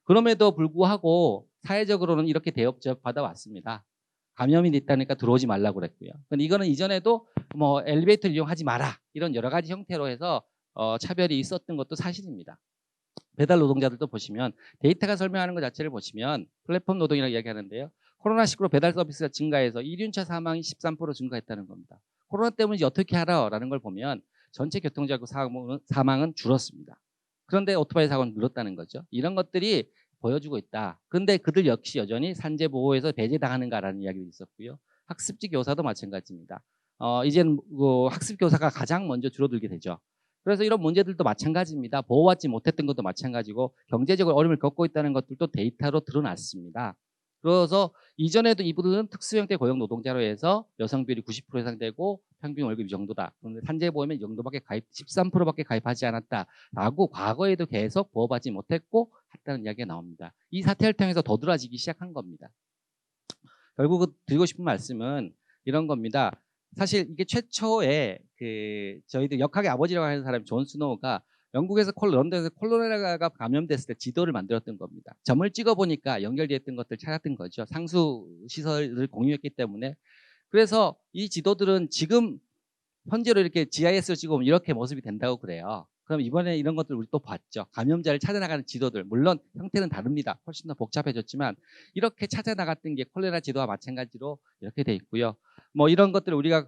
그럼에도 불구하고 사회적으로는 이렇게 대접 받아왔습니다. 감염이 됐다니까 들어오지 말라고 그랬고요. 근데 이거는 이전에도 뭐 엘리베이터를 이용하지 마라 이런 여러 가지 형태로 해서 차별이 있었던 것도 사실입니다. 배달 노동자들도 보시면 데이터가 설명하는 것 자체를 보시면 플랫폼 노동이라고 이야기하는데요. 코로나19로 배달 서비스가 증가해서 1륜차 사망이 13% 증가했다는 겁니다. 코로나 때문에 어떻게 하라라는 걸 보면 전체 교통사고 사망은 줄었습니다. 그런데 오토바이 사고는 늘었다는 거죠. 이런 것들이 보여주고 있다. 그런데 그들 역시 여전히 산재 보호에서 배제당하는가라는 이야기도 있었고요. 학습지 교사도 마찬가지입니다. 이제는 학습 교사가 가장 먼저 줄어들게 되죠. 그래서 이런 문제들도 마찬가지입니다. 보호받지 못했던 것도 마찬가지고 경제적으로 어려움을 겪고 있다는 것들도 데이터로 드러났습니다. 그래서 이전에도 이분들은 특수형태 고용 노동자로 해서 여성 비율이 90% 이상 되고 평균 월급 이 정도다. 그런데 산재보험에 이 정도밖에 13%밖에 가입하지 않았다라고 과거에도 계속 보호받지 못했고 했다는 이야기가 나옵니다. 이 사태를 통해서 도드라지기 시작한 겁니다. 결국 드리고 싶은 말씀은 이런 겁니다. 사실 이게 최초에 저희들 역학의 아버지라고 하는 사람이 존 스노우가 영국에서 런던에서 콜로라가 감염됐을 때 지도를 만들었던 겁니다. 점을 찍어 보니까 연결되어 있던 것들 찾았던 거죠. 상수 시설을 공유했기 때문에. 그래서 이 지도들은 지금 현재로 이렇게 GIS를 찍어보면 이렇게 모습이 된다고 그래요. 그럼 이번에 이런 것들 우리 또 봤죠. 감염자를 찾아나가는 지도들. 물론 형태는 다릅니다. 훨씬 더 복잡해졌지만 이렇게 찾아나갔던 게 콜레라 지도와 마찬가지로 이렇게 돼 있고요. 뭐 이런 것들을 우리가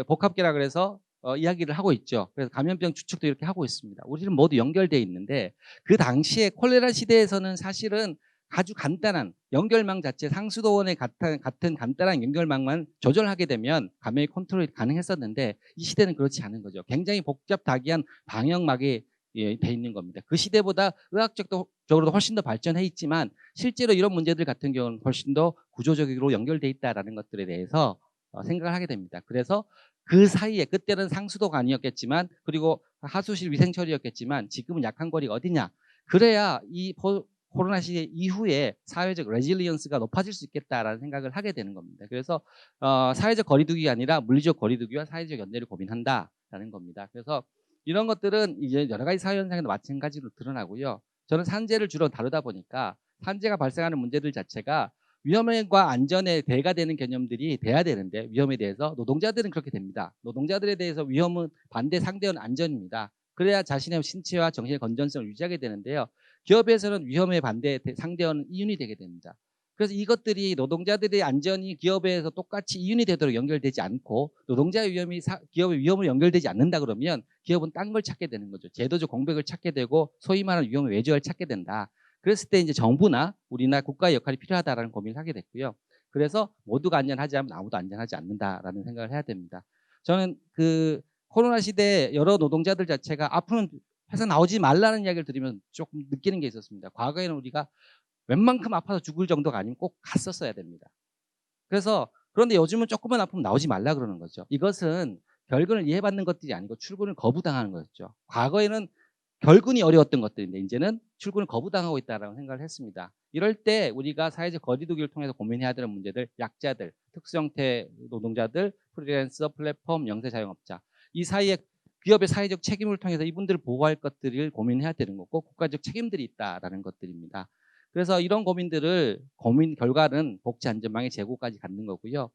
복합계라 그래서 이야기를 하고 있죠. 그래서 감염병 추측도 이렇게 하고 있습니다. 우리는 모두 연결되어 있는데 그 당시에 콜레라 시대에서는 사실은 아주 간단한 연결망 자체 상수도원의 같은 간단한 연결망만 조절하게 되면 감염의 컨트롤이 가능했었는데 이 시대는 그렇지 않은 거죠. 굉장히 복잡다기한 방역막이 돼 있는 겁니다. 그 시대보다 의학적으로도 훨씬 더 발전해 있지만 실제로 이런 문제들 같은 경우는 훨씬 더 구조적으로 연결돼 있다라는 것들에 대해서 생각을 하게 됩니다. 그래서 그 사이에 그때는 상수도가 아니었겠지만 그리고 하수실 위생처리였겠지만 지금은 약한 거리가 어디냐. 그래야 이 코로나 시대 이후에 사회적 레질리언스가 높아질 수 있겠다라는 생각을 하게 되는 겁니다. 그래서 사회적 거리두기가 아니라 물리적 거리두기와 사회적 연대를 고민한다라는 겁니다. 그래서 이런 것들은 이제 여러 가지 사회 현상에도 마찬가지로 드러나고요. 저는 산재를 주로 다루다 보니까 산재가 발생하는 문제들 자체가 위험과 안전에 대가 되는 개념들이 돼야 되는데 위험에 대해서 노동자들은 그렇게 됩니다. 노동자들에 대해서 위험은 반대 상대는 안전입니다. 그래야 자신의 신체와 정신의 건전성을 유지하게 되는데요. 기업에서는 위험에 반대 상대하는 이윤이 되게 됩니다. 그래서 이것들이 노동자들의 안전이 기업에서 똑같이 이윤이 되도록 연결되지 않고 노동자의 위험이 기업의 위험으로 연결되지 않는다 그러면 기업은 딴 걸 찾게 되는 거죠. 제도적 공백을 찾게 되고 소위 말하는 위험의 외주화를 찾게 된다. 그랬을 때 이제 정부나 우리나 국가의 역할이 필요하다라는 고민을 하게 됐고요. 그래서 모두가 안전하지 않으면 아무도 안전하지 않는다라는 생각을 해야 됩니다. 저는 코로나 시대에 여러 노동자들 자체가 앞으로는 회사 나오지 말라는 이야기를 들으면 조금 느끼는 게 있었습니다. 과거에는 우리가 웬만큼 아파서 죽을 정도가 아니면 꼭 갔었어야 됩니다. 그래서 그런데 요즘은 조금만 아프면 나오지 말라 그러는 거죠. 이것은 결근을 이해받는 것들이 아니고 출근을 거부당하는 거였죠. 과거에는 결근이 어려웠던 것들인데 이제는 출근을 거부당하고 있다라고 생각을 했습니다. 이럴 때 우리가 사회적 거리두기를 통해서 고민해야 되는 문제들, 약자들, 특수형태 노동자들, 프리랜서, 플랫폼, 영세 자영업자 이 사이에 기업의 사회적 책임을 통해서 이분들을 보호할 것들을 고민해야 되는 거고 국가적 책임들이 있다라는 것들입니다. 그래서 이런 고민 결과는 복지 안전망의 제고까지 갖는 거고요.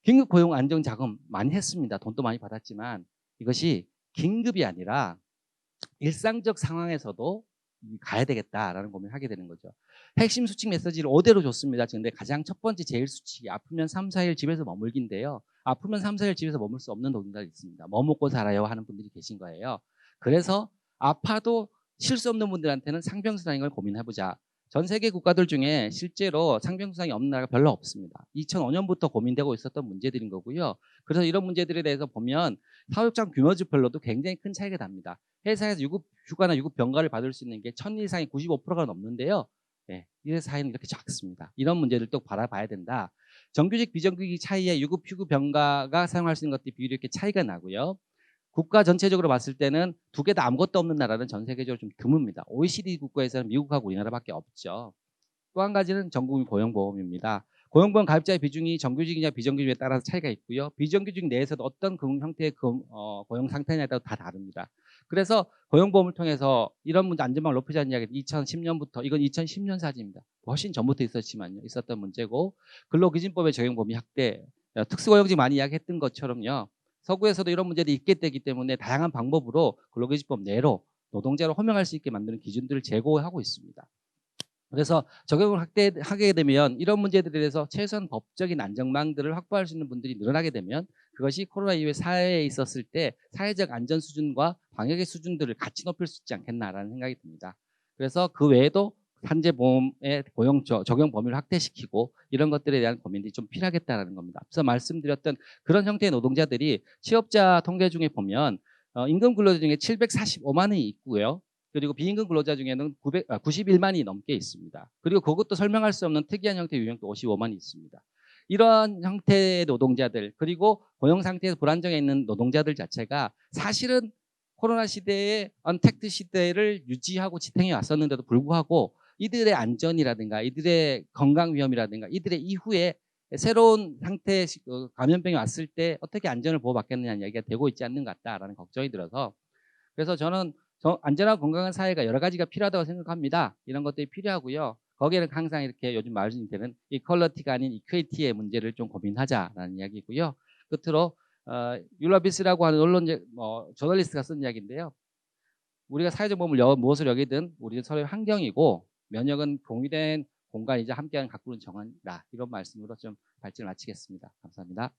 긴급 고용 안정 자금 많이 했습니다. 돈도 많이 받았지만 이것이 긴급이 아니라 일상적 상황에서도 가야 되겠다라는 고민을 하게 되는 거죠. 핵심 수칙 메시지를 5대로 줬습니다. 그런데 가장 첫 번째 제일 수칙이 아프면 3, 4일 집에서 머물기인데요. 아프면 3, 4일 집에서 머물 수 없는 노동자들이 있습니다. 뭐 먹고 살아요 하는 분들이 계신 거예요. 그래서 아파도 쉴 수 없는 분들한테는 상병수당인 걸 고민해보자. 전 세계 국가들 중에 실제로 상병수당이 없는 나라가 별로 없습니다. 2005년부터 고민되고 있었던 문제들인 거고요. 그래서 이런 문제들에 대해서 보면 사업장 규모별로도 굉장히 큰 차이가 납니다. 회사에서 유급 휴가나 유급 병가를 받을 수 있는 게 1000일 이상이 95%가 넘는데요. 네, 이 회사에는 이렇게 작습니다. 이런 문제를 또 바라봐야 된다. 정규직 비정규직 차이에 유급 휴급 병가가 사용할 수 있는 것들이 비율이 이렇게 차이가 나고요. 국가 전체적으로 봤을 때는 두 개 다 아무것도 없는 나라는 전 세계적으로 좀 드뭅니다. OECD 국가에서는 미국하고 우리나라밖에 없죠. 또 한 가지는 전국민 고용보험입니다. 고용보험 가입자의 비중이 정규직이냐 비정규직에 따라서 차이가 있고요. 비정규직 내에서도 어떤 형태의 고용 상태냐에 따라 다 다릅니다. 그래서 고용보험을 통해서 이런 문제 안전망을 높이자는 이야기는 2010년부터 이건 2010년 사진입니다. 훨씬 전부터 있었지만요. 있었던 문제고 근로기준법의 적용 범위 확대 특수고용직 많이 이야기했던 것처럼요. 서구에서도 이런 문제들이 있게 되기 때문에 다양한 방법으로 근로기준법 내로 노동자를 호명할 수 있게 만드는 기준들을 제고하고 있습니다. 그래서 적용을 하게 되면 이런 문제들에 대해서 최소한 법적인 안전망들을 확보할 수 있는 분들이 늘어나게 되면 그것이 코로나 이후에 사회에 있었을 때 사회적 안전 수준과 방역의 수준들을 같이 높일 수 있지 않겠나라는 생각이 듭니다. 그래서 그 외에도 산재보험의 고용 적용 범위를 확대시키고 이런 것들에 대한 고민이 좀 필요하겠다는 겁니다. 앞서 말씀드렸던 그런 형태의 노동자들이 취업자 통계 중에 보면 임금 근로자 중에 745만 원이 있고요. 그리고 비임금 근로자 중에는 91만이 넘게 있습니다. 그리고 그것도 설명할 수 없는 특이한 형태의 유형도 55만이 있습니다. 이러한 형태의 노동자들 그리고 고용 상태에서 불안정해 있는 노동자들 자체가 사실은 코로나 시대의 언택트 시대를 유지하고 지탱해 왔었는데도 불구하고 이들의 안전이라든가 이들의 건강 위험이라든가 이들의 이후에 새로운 상태의 감염병이 왔을 때 어떻게 안전을 보호받겠느냐는 이야기가 되고 있지 않는 것 같다라는 걱정이 들어서 그래서 저는 안전하고 건강한 사회가 여러 가지가 필요하다고 생각합니다. 이런 것들이 필요하고요. 거기에는 항상 이렇게 요즘 말씀드리는 이퀄러티가 아닌 이퀄리티의 문제를 좀 고민하자라는 이야기고요. 끝으로 율라비스라고 하는 저널리스트가 쓴 이야기인데요. 우리가 사회적 몸을 무엇을 여기든 우리는 서로의 환경이고 면역은 공유된 공간이자 함께하는 가꾸는 정원이다. 이런 말씀으로 좀 발제를 마치겠습니다. 감사합니다.